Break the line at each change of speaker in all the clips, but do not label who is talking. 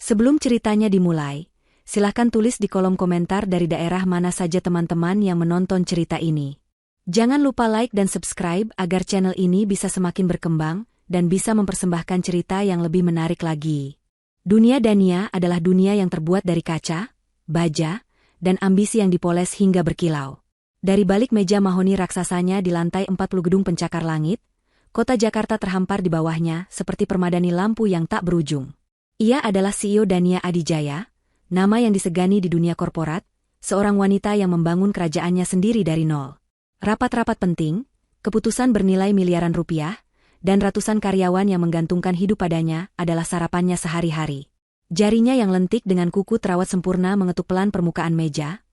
Sebelum ceritanya dimulai, silahkan tulis di kolom komentar dari daerah mana saja teman-teman yang menonton cerita ini. Jangan lupa like dan subscribe agar channel ini bisa semakin berkembang dan bisa mempersembahkan cerita yang lebih menarik lagi. Dunia Dania adalah dunia yang terbuat dari kaca, baja, dan ambisi yang dipoles hingga berkilau. Dari balik meja mahoni raksasanya di lantai 40 gedung pencakar langit, kota Jakarta terhampar di bawahnya seperti permadani lampu yang tak berujung. Ia adalah CEO Dania Adijaya, nama yang disegani di dunia korporat, seorang wanita yang membangun kerajaannya sendiri dari nol. Rapat-rapat penting, keputusan bernilai miliaran rupiah, dan ratusan karyawan yang menggantungkan hidup padanya adalah sarapannya sehari-hari. Jarinya yang lentik dengan kuku terawat sempurna mengetuk pelan permukaan meja,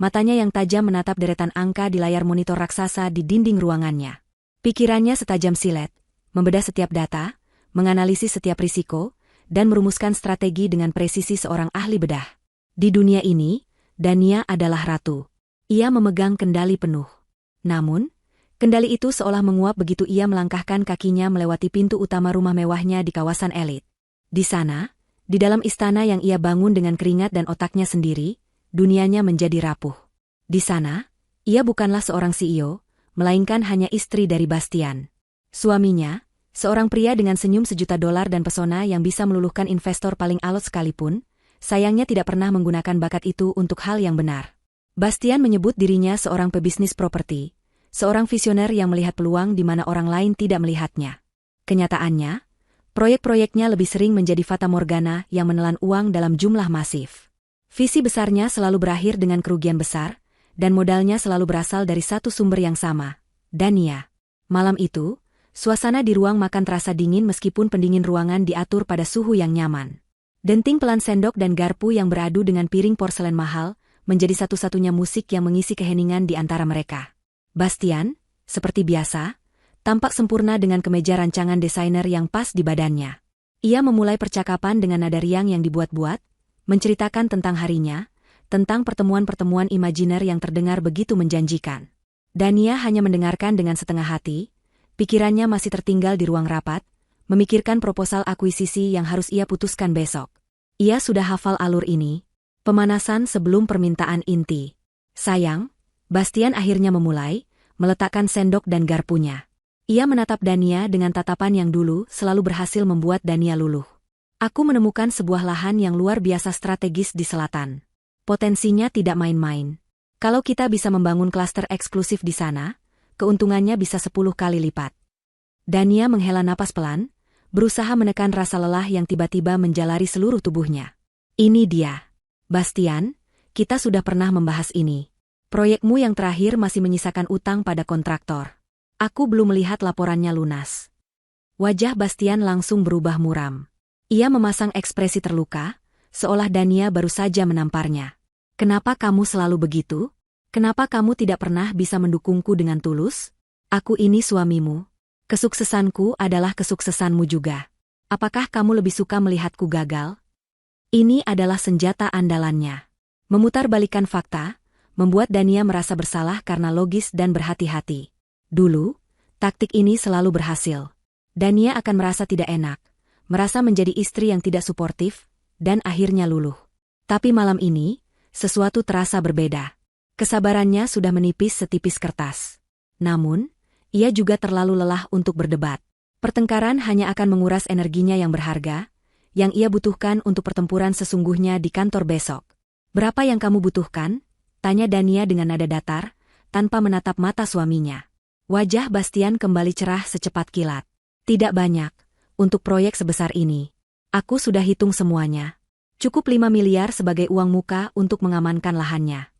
matanya yang tajam menatap deretan angka di layar monitor raksasa di dinding ruangannya. Pikirannya setajam silet, membedah setiap data, menganalisis setiap risiko, dan merumuskan strategi dengan presisi seorang ahli bedah. Di dunia ini, Dania adalah ratu. Ia memegang kendali penuh. Namun, kendali itu seolah menguap begitu ia melangkahkan kakinya melewati pintu utama rumah mewahnya di kawasan elit. Di sana, di dalam istana yang ia bangun dengan keringat dan otaknya sendiri, dunianya menjadi rapuh. Di sana, ia bukanlah seorang CEO, melainkan hanya istri dari Bastian. Suaminya, seorang pria dengan senyum $1 juta dan pesona yang bisa meluluhkan investor paling alot sekalipun, sayangnya tidak pernah menggunakan bakat itu untuk hal yang benar. Bastian menyebut dirinya seorang pebisnis properti, seorang visioner yang melihat peluang di mana orang lain tidak melihatnya. Kenyataannya, proyek-proyeknya lebih sering menjadi fata morgana yang menelan uang dalam jumlah masif. Visi besarnya selalu berakhir dengan kerugian besar, dan modalnya selalu berasal dari satu sumber yang sama, Dania. Malam itu, suasana di ruang makan terasa dingin meskipun pendingin ruangan diatur pada suhu yang nyaman. Denting pelan sendok dan garpu yang beradu dengan piring porselen mahal, menjadi satu-satunya musik yang mengisi keheningan di antara mereka. Bastian, seperti biasa, tampak sempurna dengan kemeja rancangan desainer yang pas di badannya. Ia memulai percakapan dengan nada riang yang dibuat-buat, menceritakan tentang harinya, tentang pertemuan-pertemuan imajiner yang terdengar begitu menjanjikan. Dania hanya mendengarkan dengan setengah hati, pikirannya masih tertinggal di ruang rapat, memikirkan proposal akuisisi yang harus ia putuskan besok. Ia sudah hafal alur ini, pemanasan sebelum permintaan inti. Sayang, Bastian akhirnya memulai, meletakkan sendok dan garpunya. Ia menatap Dania dengan tatapan yang dulu selalu berhasil membuat Dania luluh. Aku menemukan sebuah lahan yang luar biasa strategis di selatan. Potensinya tidak main-main. Kalau kita bisa membangun klaster eksklusif di sana, keuntungannya bisa 10 kali lipat. Dania menghela napas pelan, berusaha menekan rasa lelah yang tiba-tiba menjalari seluruh tubuhnya. Ini dia. Bastian, kita sudah pernah membahas ini. Proyekmu yang terakhir masih menyisakan utang pada kontraktor. Aku belum melihat laporannya lunas. Wajah Bastian langsung berubah muram. Ia memasang ekspresi terluka, seolah Dania baru saja menamparnya. Kenapa kamu selalu begitu? Kenapa kamu tidak pernah bisa mendukungku dengan tulus? Aku ini suamimu. Kesuksesanku adalah kesuksesanmu juga. Apakah kamu lebih suka melihatku gagal? Ini adalah senjata andalannya. Memutarbalikkan fakta, membuat Dania merasa bersalah karena logis dan berhati-hati. Dulu, taktik ini selalu berhasil. Dania akan merasa tidak enak, merasa menjadi istri yang tidak suportif, dan akhirnya luluh. Tapi malam ini, sesuatu terasa berbeda. Kesabarannya sudah menipis setipis kertas. Namun, ia juga terlalu lelah untuk berdebat. Pertengkaran hanya akan menguras energinya yang berharga, yang ia butuhkan untuk pertempuran sesungguhnya di kantor besok. Berapa yang kamu butuhkan? Tanya Dania dengan nada datar, tanpa menatap mata suaminya. Wajah Bastian kembali cerah secepat kilat. Tidak banyak, untuk proyek sebesar ini. Aku sudah hitung semuanya. Cukup 5 miliar sebagai uang muka untuk mengamankan lahannya.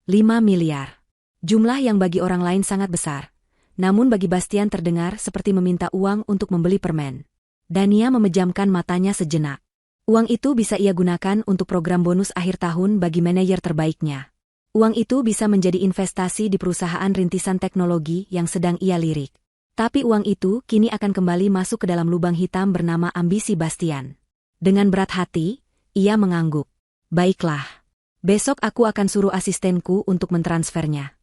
5 miliar. Jumlah yang bagi orang lain sangat besar. Namun bagi Bastian terdengar seperti meminta uang untuk membeli permen. Dania memejamkan matanya sejenak. Uang itu bisa ia gunakan untuk program bonus akhir tahun bagi manajer terbaiknya. Uang itu bisa menjadi investasi di perusahaan rintisan teknologi yang sedang ia lirik. Tapi uang itu kini akan kembali masuk ke dalam lubang hitam bernama ambisi Bastian. Dengan berat hati, ia mengangguk. Baiklah. Besok aku akan suruh asistenku untuk mentransfernya.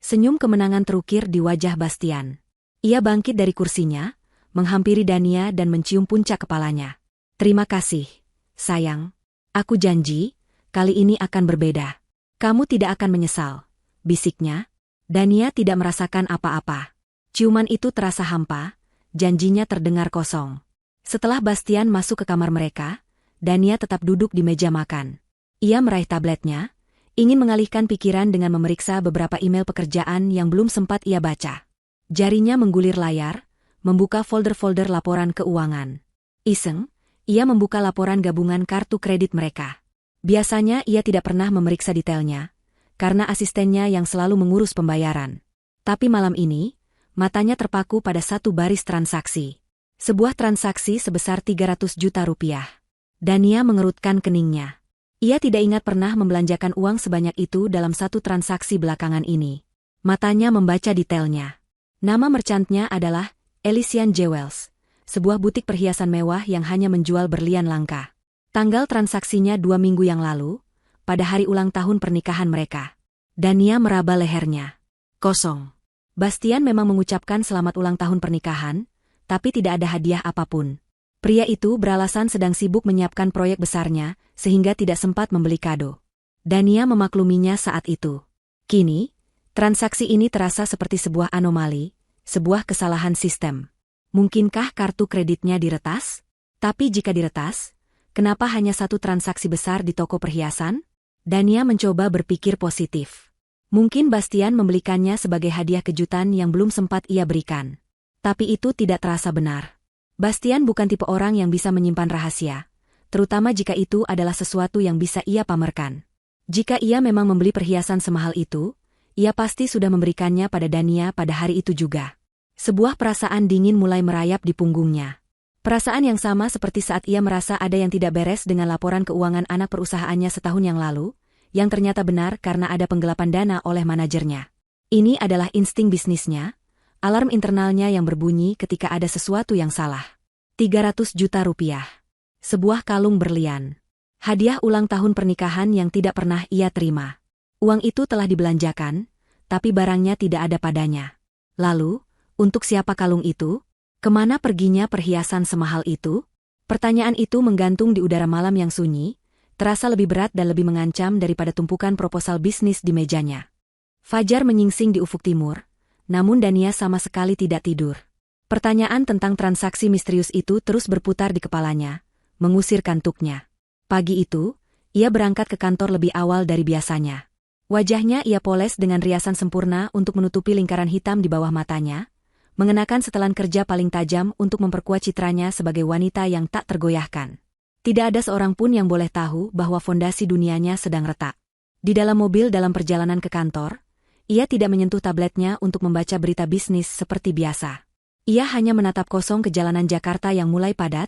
Senyum kemenangan terukir di wajah Bastian. Ia bangkit dari kursinya, menghampiri Dania dan mencium puncak kepalanya. Terima kasih. Sayang, aku janji, kali ini akan berbeda. Kamu tidak akan menyesal, bisiknya. Dania tidak merasakan apa-apa. Ciuman itu terasa hampa, janjinya terdengar kosong. Setelah Bastian masuk ke kamar mereka, Dania tetap duduk di meja makan. Ia meraih tabletnya, ingin mengalihkan pikiran dengan memeriksa beberapa email pekerjaan yang belum sempat ia baca. Jarinya menggulir layar, membuka folder-folder laporan keuangan. Iseng, ia membuka laporan gabungan kartu kredit mereka. Biasanya ia tidak pernah memeriksa detailnya, karena asistennya yang selalu mengurus pembayaran. Tapi malam ini, matanya terpaku pada satu baris transaksi. Sebuah transaksi sebesar 300 juta rupiah. Dania mengerutkan keningnya. Ia tidak ingat pernah membelanjakan uang sebanyak itu dalam satu transaksi belakangan ini. Matanya membaca detailnya. Nama merchantnya adalah Elysian Jewels, sebuah butik perhiasan mewah yang hanya menjual berlian langka. Tanggal transaksinya 2 minggu yang lalu, pada hari ulang tahun pernikahan mereka. Dania meraba lehernya. Kosong. Bastian memang mengucapkan selamat ulang tahun pernikahan, tapi tidak ada hadiah apapun. Pria itu beralasan sedang sibuk menyiapkan proyek besarnya, sehingga tidak sempat membeli kado. Dania memakluminya saat itu. Kini, transaksi ini terasa seperti sebuah anomali, sebuah kesalahan sistem. Mungkinkah kartu kreditnya diretas? Tapi jika diretas, kenapa hanya satu transaksi besar di toko perhiasan? Dania mencoba berpikir positif. Mungkin Bastian membelikannya sebagai hadiah kejutan yang belum sempat ia berikan. Tapi itu tidak terasa benar. Bastian bukan tipe orang yang bisa menyimpan rahasia, terutama jika itu adalah sesuatu yang bisa ia pamerkan. Jika ia memang membeli perhiasan semahal itu, ia pasti sudah memberikannya pada Dania pada hari itu juga. Sebuah perasaan dingin mulai merayap di punggungnya. Perasaan yang sama seperti saat ia merasa ada yang tidak beres dengan laporan keuangan anak perusahaannya setahun yang lalu, yang ternyata benar karena ada penggelapan dana oleh manajernya. Ini adalah insting bisnisnya, alarm internalnya yang berbunyi ketika ada sesuatu yang salah. 300 juta rupiah. Sebuah kalung berlian. Hadiah ulang tahun pernikahan yang tidak pernah ia terima. Uang itu telah dibelanjakan, tapi barangnya tidak ada padanya. Lalu, untuk siapa kalung itu? Kemana perginya perhiasan semahal itu? Pertanyaan itu menggantung di udara malam yang sunyi, terasa lebih berat dan lebih mengancam daripada tumpukan proposal bisnis di mejanya. Fajar menyingsing di ufuk timur, namun Dania sama sekali tidak tidur. Pertanyaan tentang transaksi misterius itu terus berputar di kepalanya, mengusir kantuknya. Pagi itu, ia berangkat ke kantor lebih awal dari biasanya. Wajahnya ia poles dengan riasan sempurna untuk menutupi lingkaran hitam di bawah matanya, mengenakan setelan kerja paling tajam untuk memperkuat citranya sebagai wanita yang tak tergoyahkan. Tidak ada seorang pun yang boleh tahu bahwa fondasi dunianya sedang retak. Di dalam mobil dalam perjalanan ke kantor, ia tidak menyentuh tabletnya untuk membaca berita bisnis seperti biasa. Ia hanya menatap kosong ke jalanan Jakarta yang mulai padat,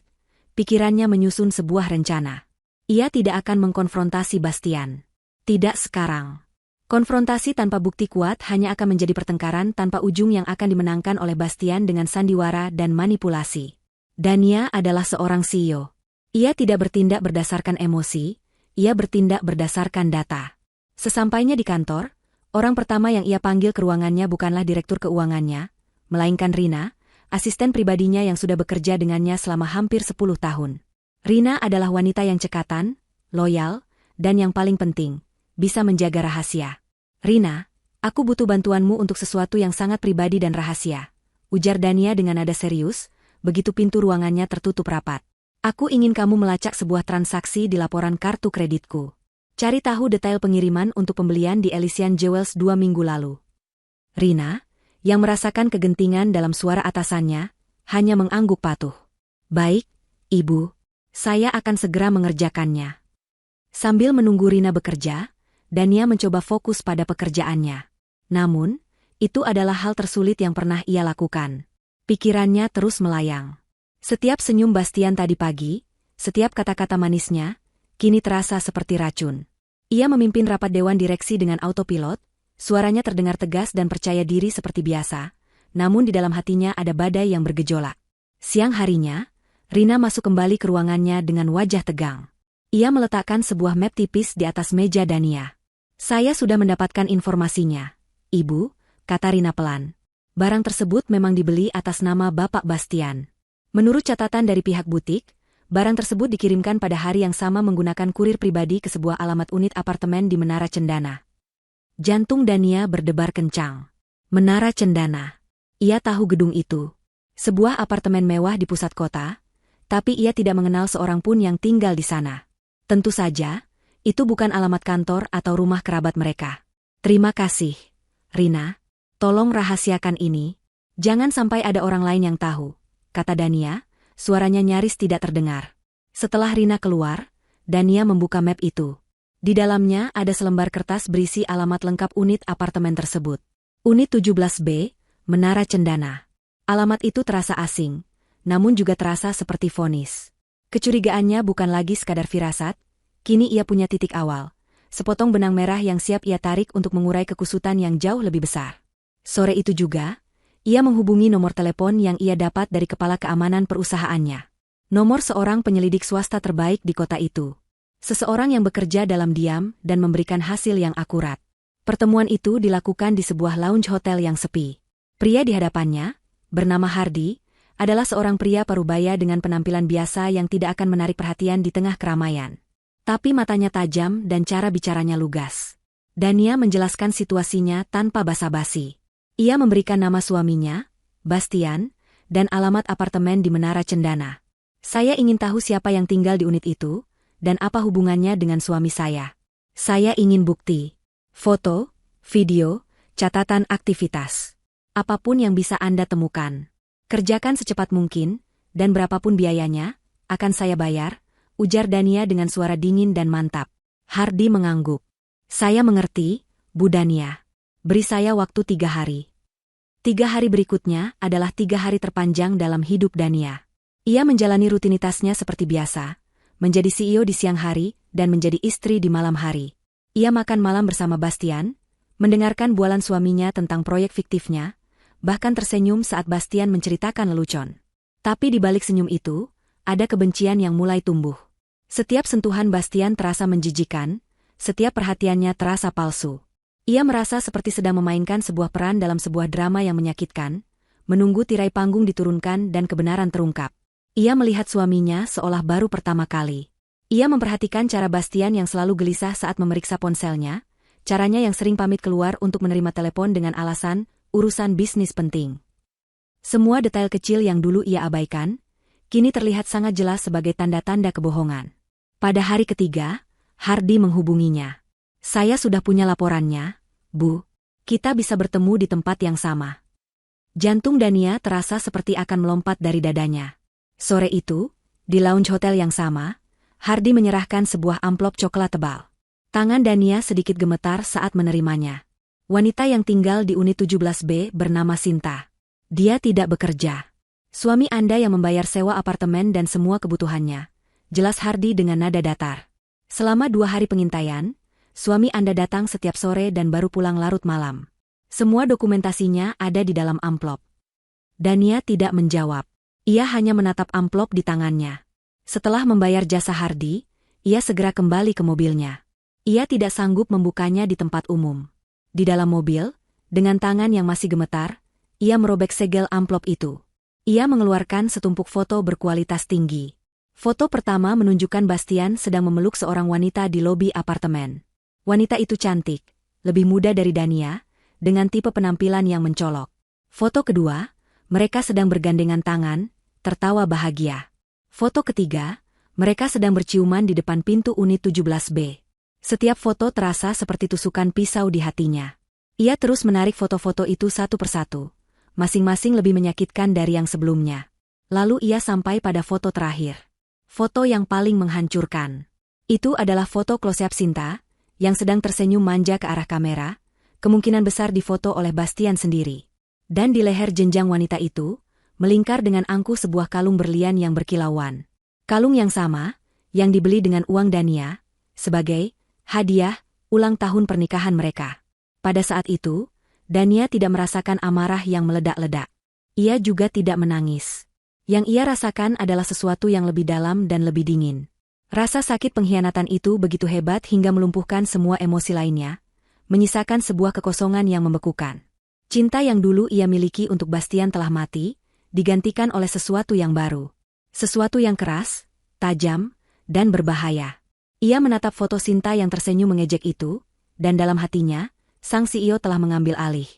pikirannya menyusun sebuah rencana. Ia tidak akan mengkonfrontasi Bastian. Tidak sekarang. Konfrontasi tanpa bukti kuat hanya akan menjadi pertengkaran tanpa ujung yang akan dimenangkan oleh Bastian dengan sandiwara dan manipulasi. Dania adalah seorang CEO. Ia tidak bertindak berdasarkan emosi, ia bertindak berdasarkan data. Sesampainya di kantor, orang pertama yang ia panggil ke ruangannya bukanlah direktur keuangannya, melainkan Rina, asisten pribadinya yang sudah bekerja dengannya selama hampir 10 tahun. Rina adalah wanita yang cekatan, loyal, dan yang paling penting, bisa menjaga rahasia. Rina, aku butuh bantuanmu untuk sesuatu yang sangat pribadi dan rahasia, ujar Dania dengan nada serius, begitu pintu ruangannya tertutup rapat. Aku ingin kamu melacak sebuah transaksi di laporan kartu kreditku. Cari tahu detail pengiriman untuk pembelian di Elysian Jewels 2 minggu lalu. Rina, yang merasakan kegentingan dalam suara atasannya, hanya mengangguk patuh. Baik, Ibu, saya akan segera mengerjakannya. Sambil menunggu Rina bekerja, Dania mencoba fokus pada pekerjaannya. Namun, itu adalah hal tersulit yang pernah ia lakukan. Pikirannya terus melayang. Setiap senyum Bastian tadi pagi, setiap kata-kata manisnya, kini terasa seperti racun. Ia memimpin rapat dewan direksi dengan autopilot, suaranya terdengar tegas dan percaya diri seperti biasa, namun di dalam hatinya ada badai yang bergejolak. Siang harinya, Rina masuk kembali ke ruangannya dengan wajah tegang. Ia meletakkan sebuah map tipis di atas meja Dania. Saya sudah mendapatkan informasinya, Ibu, kata Rina pelan. Barang tersebut memang dibeli atas nama Bapak Bastian. Menurut catatan dari pihak butik, Barang tersebut dikirimkan pada hari yang sama menggunakan kurir pribadi ke sebuah alamat unit apartemen di Menara Cendana. Jantung Dania berdebar kencang. Menara Cendana. Ia tahu gedung itu. Sebuah apartemen mewah di pusat kota, tapi ia tidak mengenal seorang pun yang tinggal di sana. Tentu saja, itu bukan alamat kantor atau rumah kerabat mereka. Terima kasih, Rina. Tolong rahasiakan ini. Jangan sampai ada orang lain yang tahu, kata Dania. Suaranya nyaris tidak terdengar. Setelah Rina keluar, Dania membuka map itu. Di dalamnya ada selembar kertas berisi alamat lengkap unit apartemen tersebut. Unit 17B, Menara Cendana. Alamat itu terasa asing, namun juga terasa seperti vonis. Kecurigaannya bukan lagi sekadar firasat, kini ia punya titik awal. Sepotong benang merah yang siap ia tarik untuk mengurai kekusutan yang jauh lebih besar. Sore itu juga, ia menghubungi nomor telepon yang ia dapat dari kepala keamanan perusahaannya. Nomor seorang penyelidik swasta terbaik di kota itu. Seseorang yang bekerja dalam diam dan memberikan hasil yang akurat. Pertemuan itu dilakukan di sebuah lounge hotel yang sepi. Pria di hadapannya, bernama Hardy, adalah seorang pria parubaya dengan penampilan biasa yang tidak akan menarik perhatian di tengah keramaian. Tapi matanya tajam dan cara bicaranya lugas. Dania menjelaskan situasinya tanpa basa-basi. Ia memberikan nama suaminya, Bastian, dan alamat apartemen di Menara Cendana. Saya ingin tahu siapa yang tinggal di unit itu, dan apa hubungannya dengan suami saya. Saya ingin bukti, foto, video, catatan aktivitas. Apapun yang bisa Anda temukan. Kerjakan secepat mungkin, dan berapapun biayanya, akan saya bayar, ujar Dania dengan suara dingin dan mantap. Hardy mengangguk. Saya mengerti, Bu Dania. Beri saya waktu 3 hari. 3 hari berikutnya adalah 3 hari terpanjang dalam hidup Dania. Ia menjalani rutinitasnya seperti biasa, menjadi CEO di siang hari dan menjadi istri di malam hari. Ia makan malam bersama Bastian, mendengarkan bualan suaminya tentang proyek fiktifnya, bahkan tersenyum saat Bastian menceritakan lelucon. Tapi di balik senyum itu, ada kebencian yang mulai tumbuh. Setiap sentuhan Bastian terasa menjijikan, setiap perhatiannya terasa palsu. Ia merasa seperti sedang memainkan sebuah peran dalam sebuah drama yang menyakitkan, menunggu tirai panggung diturunkan dan kebenaran terungkap. Ia melihat suaminya seolah baru pertama kali. Ia memperhatikan cara Bastian yang selalu gelisah saat memeriksa ponselnya, caranya yang sering pamit keluar untuk menerima telepon dengan alasan, urusan bisnis penting. Semua detail kecil yang dulu ia abaikan, kini terlihat sangat jelas sebagai tanda-tanda kebohongan. Pada hari ketiga, Hardy menghubunginya. Saya sudah punya laporannya, Bu. Kita bisa bertemu di tempat yang sama. Jantung Dania terasa seperti akan melompat dari dadanya. Sore itu, di lounge hotel yang sama, Hardy menyerahkan sebuah amplop coklat tebal. Tangan Dania sedikit gemetar saat menerimanya. Wanita yang tinggal di unit 17B bernama Sinta. Dia tidak bekerja. Suami Anda yang membayar sewa apartemen dan semua kebutuhannya. Jelas Hardy dengan nada datar. Selama 2 hari pengintaian, suami Anda datang setiap sore dan baru pulang larut malam. Semua dokumentasinya ada di dalam amplop. Dania tidak menjawab. Ia hanya menatap amplop di tangannya. Setelah membayar jasa Hardy, ia segera kembali ke mobilnya. Ia tidak sanggup membukanya di tempat umum. Di dalam mobil, dengan tangan yang masih gemetar, ia merobek segel amplop itu. Ia mengeluarkan setumpuk foto berkualitas tinggi. Foto pertama menunjukkan Bastian sedang memeluk seorang wanita di lobi apartemen. Wanita itu cantik, lebih muda dari Dania, dengan tipe penampilan yang mencolok. Foto kedua, mereka sedang bergandengan tangan, tertawa bahagia. Foto ketiga, mereka sedang berciuman di depan pintu unit 17B. Setiap foto terasa seperti tusukan pisau di hatinya. Ia terus menarik foto-foto itu satu persatu. Masing-masing lebih menyakitkan dari yang sebelumnya. Lalu ia sampai pada foto terakhir. Foto yang paling menghancurkan. Itu adalah foto close-up Sinta, yang sedang tersenyum manja ke arah kamera, kemungkinan besar difoto oleh Bastian sendiri. Dan di leher jenjang wanita itu, melingkar dengan angkuh sebuah kalung berlian yang berkilauan. Kalung yang sama, yang dibeli dengan uang Dania, sebagai hadiah ulang tahun pernikahan mereka. Pada saat itu, Dania tidak merasakan amarah yang meledak-ledak. Ia juga tidak menangis. Yang ia rasakan adalah sesuatu yang lebih dalam dan lebih dingin. Rasa sakit pengkhianatan itu begitu hebat hingga melumpuhkan semua emosi lainnya, menyisakan sebuah kekosongan yang membekukan. Cinta yang dulu ia miliki untuk Bastian telah mati, digantikan oleh sesuatu yang baru. Sesuatu yang keras, tajam, dan berbahaya. Ia menatap foto Sinta yang tersenyum mengejek itu, dan dalam hatinya, sang CEO telah mengambil alih.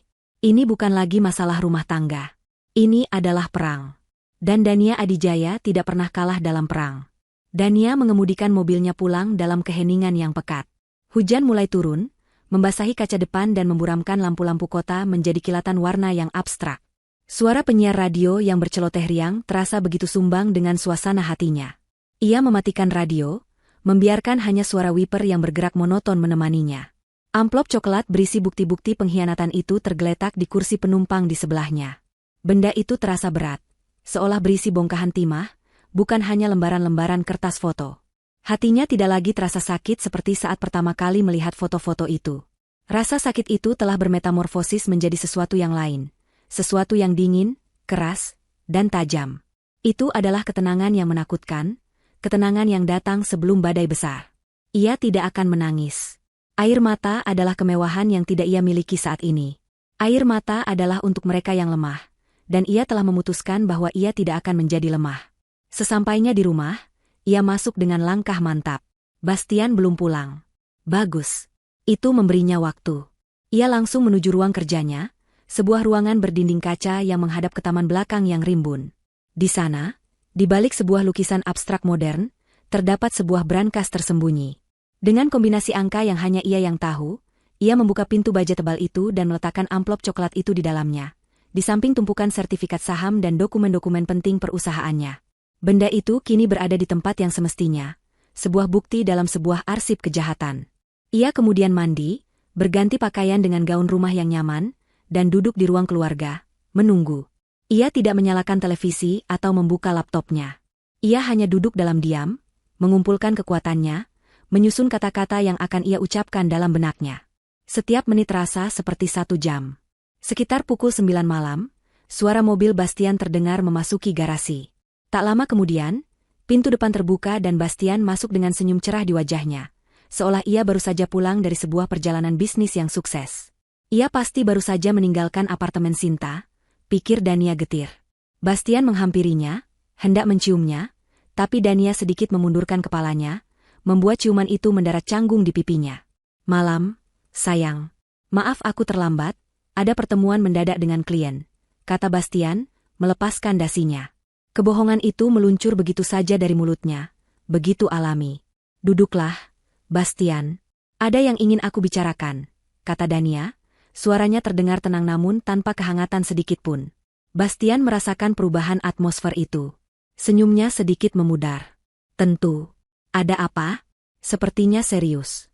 Ini bukan lagi masalah rumah tangga. Ini adalah perang. Dan Dania Adijaya tidak pernah kalah dalam perang. Dania mengemudikan mobilnya pulang dalam keheningan yang pekat. Hujan mulai turun, membasahi kaca depan dan memburamkan lampu-lampu kota menjadi kilatan warna yang abstrak. Suara penyiar radio yang berceloteh riang terasa begitu sumbang dengan suasana hatinya. Ia mematikan radio, membiarkan hanya suara wiper yang bergerak monoton menemaninya. Amplop coklat berisi bukti-bukti pengkhianatan itu tergeletak di kursi penumpang di sebelahnya. Benda itu terasa berat, seolah berisi bongkahan timah, bukan hanya lembaran-lembaran kertas foto. Hatinya tidak lagi terasa sakit seperti saat pertama kali melihat foto-foto itu. Rasa sakit itu telah bermetamorfosis menjadi sesuatu yang lain. Sesuatu yang dingin, keras, dan tajam. Itu adalah ketenangan yang menakutkan, ketenangan yang datang sebelum badai besar. Ia tidak akan menangis. Air mata adalah kemewahan yang tidak ia miliki saat ini. Air mata adalah untuk mereka yang lemah, dan ia telah memutuskan bahwa ia tidak akan menjadi lemah. Sesampainya di rumah, ia masuk dengan langkah mantap. Bastian belum pulang. Bagus. Itu memberinya waktu. Ia langsung menuju ruang kerjanya, sebuah ruangan berdinding kaca yang menghadap ke taman belakang yang rimbun. Di sana, di balik sebuah lukisan abstrak modern, terdapat sebuah brankas tersembunyi. Dengan kombinasi angka yang hanya ia yang tahu, ia membuka pintu baja tebal itu dan meletakkan amplop coklat itu di dalamnya, di samping tumpukan sertifikat saham dan dokumen-dokumen penting perusahaannya. Benda itu kini berada di tempat yang semestinya, sebuah bukti dalam sebuah arsip kejahatan. Ia kemudian mandi, berganti pakaian dengan gaun rumah yang nyaman, dan duduk di ruang keluarga, menunggu. Ia tidak menyalakan televisi atau membuka laptopnya. Ia hanya duduk dalam diam, mengumpulkan kekuatannya, menyusun kata-kata yang akan ia ucapkan dalam benaknya. Setiap menit terasa seperti 1 jam. Sekitar pukul 9 malam, suara mobil Bastian terdengar memasuki garasi. Tak lama kemudian, pintu depan terbuka dan Bastian masuk dengan senyum cerah di wajahnya, seolah ia baru saja pulang dari sebuah perjalanan bisnis yang sukses. Ia pasti baru saja meninggalkan apartemen Sinta, pikir Dania getir. Bastian menghampirinya, hendak menciumnya, tapi Dania sedikit memundurkan kepalanya, membuat ciuman itu mendarat canggung di pipinya. Malam, sayang. Maaf aku terlambat, ada pertemuan mendadak dengan klien, kata Bastian, melepaskan dasinya. Kebohongan itu meluncur begitu saja dari mulutnya, begitu alami. Duduklah, Bastian. Ada yang ingin aku bicarakan, kata Dania. Suaranya terdengar tenang namun tanpa kehangatan sedikitpun. Bastian merasakan perubahan atmosfer itu. Senyumnya sedikit memudar. Tentu. Ada apa? Sepertinya serius.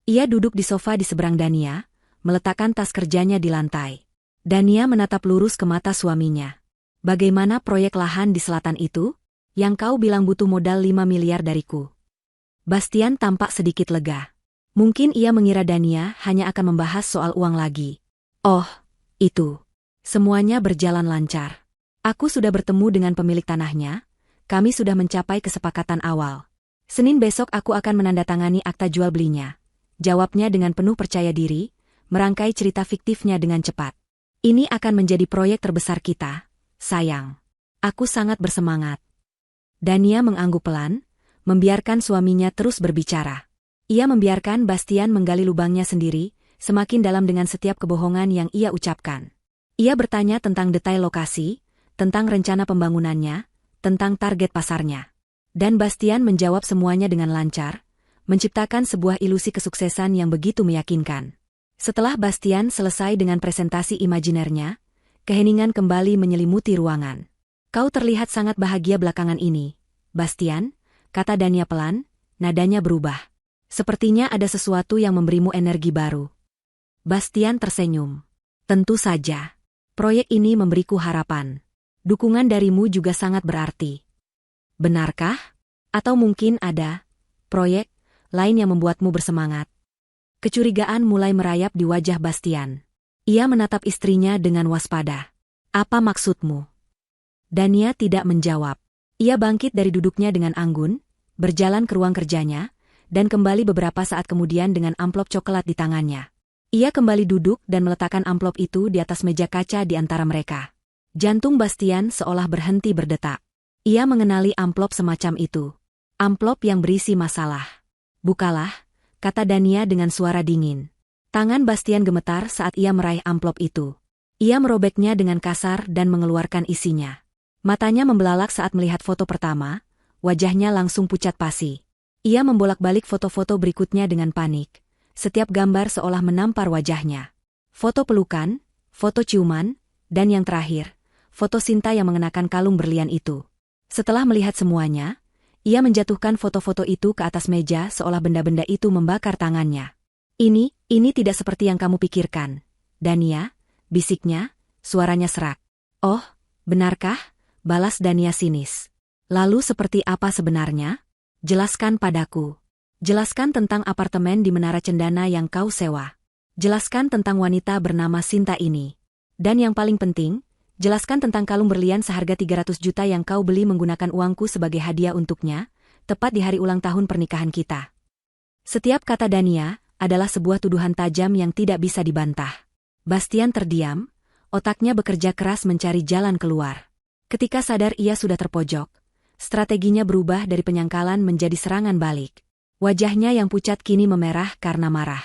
Ia duduk di sofa di seberang Dania, meletakkan tas kerjanya di lantai. Dania menatap lurus ke mata suaminya. Bagaimana proyek lahan di selatan itu? Yang kau bilang butuh modal 5 miliar dariku. Bastian tampak sedikit lega. Mungkin ia mengira Dania hanya akan membahas soal uang lagi. Oh, itu. Semuanya berjalan lancar. Aku sudah bertemu dengan pemilik tanahnya, kami sudah mencapai kesepakatan awal. Senin besok aku akan menandatangani akta jual belinya. Jawabnya dengan penuh percaya diri, merangkai cerita fiktifnya dengan cepat. Ini akan menjadi proyek terbesar kita, sayang. Aku sangat bersemangat. Dania mengangguk pelan, membiarkan suaminya terus berbicara. Ia membiarkan Bastian menggali lubangnya sendiri, semakin dalam dengan setiap kebohongan yang ia ucapkan. Ia bertanya tentang detail lokasi, tentang rencana pembangunannya, tentang target pasarnya. Dan Bastian menjawab semuanya dengan lancar, menciptakan sebuah ilusi kesuksesan yang begitu meyakinkan. Setelah Bastian selesai dengan presentasi imajinernya, keheningan kembali menyelimuti ruangan. Kau terlihat sangat bahagia belakangan ini, Bastian, kata Dania pelan, nadanya berubah. Sepertinya ada sesuatu yang memberimu energi baru. Bastian tersenyum. Tentu saja. Proyek ini memberiku harapan. Dukungan darimu juga sangat berarti. Benarkah? Atau mungkin ada proyek lain yang membuatmu bersemangat? Kecurigaan mulai merayap di wajah Bastian. Ia menatap istrinya dengan waspada. Apa maksudmu? Dania tidak menjawab. Ia bangkit dari duduknya dengan anggun, berjalan ke ruang kerjanya, dan kembali beberapa saat kemudian dengan amplop coklat di tangannya. Ia kembali duduk dan meletakkan amplop itu di atas meja kaca di antara mereka. Jantung Bastian seolah berhenti berdetak. Ia mengenali amplop semacam itu. Amplop yang berisi masalah. Bukalah, kata Dania dengan suara dingin. Tangan Bastian gemetar saat ia meraih amplop itu. Ia merobeknya dengan kasar dan mengeluarkan isinya. Matanya membelalak saat melihat foto pertama, wajahnya langsung pucat pasi. Ia membolak-balik foto-foto berikutnya dengan panik. Setiap gambar seolah menampar wajahnya. Foto pelukan, foto ciuman, dan yang terakhir, foto Sinta yang mengenakan kalung berlian itu. Setelah melihat semuanya, ia menjatuhkan foto-foto itu ke atas meja seolah benda-benda itu membakar tangannya. Ini tidak seperti yang kamu pikirkan. Dania, bisiknya, suaranya serak. Oh, benarkah? Balas Dania sinis. Lalu seperti apa sebenarnya? Jelaskan padaku. Jelaskan tentang apartemen di Menara Cendana yang kau sewa. Jelaskan tentang wanita bernama Sinta ini. Dan yang paling penting, jelaskan tentang kalung berlian seharga 300 juta yang kau beli menggunakan uangku sebagai hadiah untuknya, tepat di hari ulang tahun pernikahan kita. Setiap kata Dania adalah sebuah tuduhan tajam yang tidak bisa dibantah. Bastian terdiam, otaknya bekerja keras mencari jalan keluar. Ketika sadar ia sudah terpojok, strateginya berubah dari penyangkalan menjadi serangan balik. Wajahnya yang pucat kini memerah karena marah.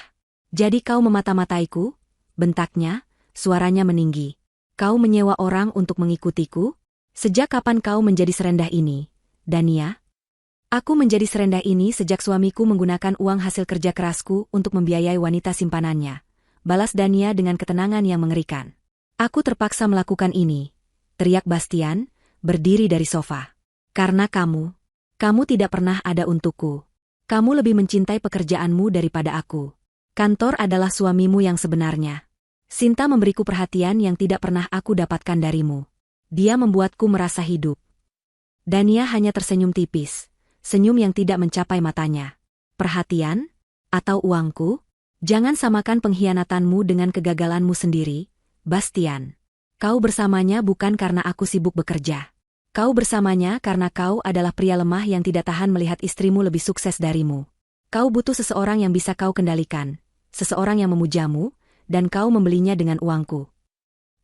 Jadi kau memata-mataiku? Bentaknya, suaranya meninggi. Kau menyewa orang untuk mengikutiku? Sejak kapan kau menjadi serendah ini, Dania? Aku menjadi serendah ini sejak suamiku menggunakan uang hasil kerja kerasku untuk membiayai wanita simpanannya. Balas Dania dengan ketenangan yang mengerikan. Aku terpaksa melakukan ini, teriak Bastian, berdiri dari sofa. Karena kamu tidak pernah ada untukku. Kamu lebih mencintai pekerjaanmu daripada aku. Kantor adalah suamimu yang sebenarnya. Sinta memberiku perhatian yang tidak pernah aku dapatkan darimu. Dia membuatku merasa hidup. Dania hanya tersenyum tipis, senyum yang tidak mencapai matanya. Perhatian? Atau uangku? Jangan samakan pengkhianatanmu dengan kegagalanmu sendiri, Bastian. Kau bersamanya bukan karena aku sibuk bekerja. Kau bersamanya karena kau adalah pria lemah yang tidak tahan melihat istrimu lebih sukses darimu. Kau butuh seseorang yang bisa kau kendalikan, seseorang yang memujamu, dan kau membelinya dengan uangku.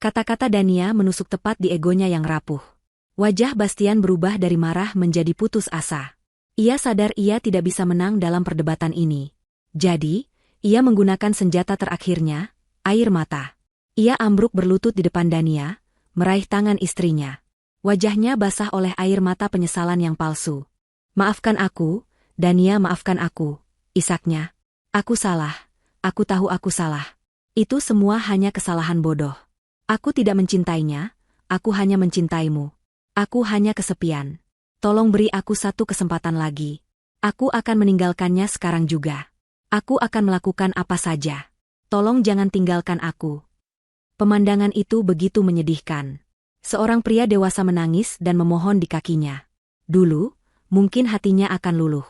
Kata-kata Dania menusuk tepat di egonya yang rapuh. Wajah Bastian berubah dari marah menjadi putus asa. Ia sadar ia tidak bisa menang dalam perdebatan ini. Jadi, ia menggunakan senjata terakhirnya, air mata. Ia ambruk berlutut di depan Dania, meraih tangan istrinya. Wajahnya basah oleh air mata penyesalan yang palsu. Maafkan aku, Dania, maafkan aku, isaknya. Aku salah, aku tahu aku salah. Itu semua hanya kesalahan bodoh. Aku tidak mencintainya, aku hanya mencintaimu. Aku hanya kesepian. Tolong beri aku satu kesempatan lagi. Aku akan meninggalkannya sekarang juga. Aku akan melakukan apa saja. Tolong jangan tinggalkan aku. Pemandangan itu begitu menyedihkan. Seorang pria dewasa menangis dan memohon di kakinya. Dulu, mungkin hatinya akan luluh.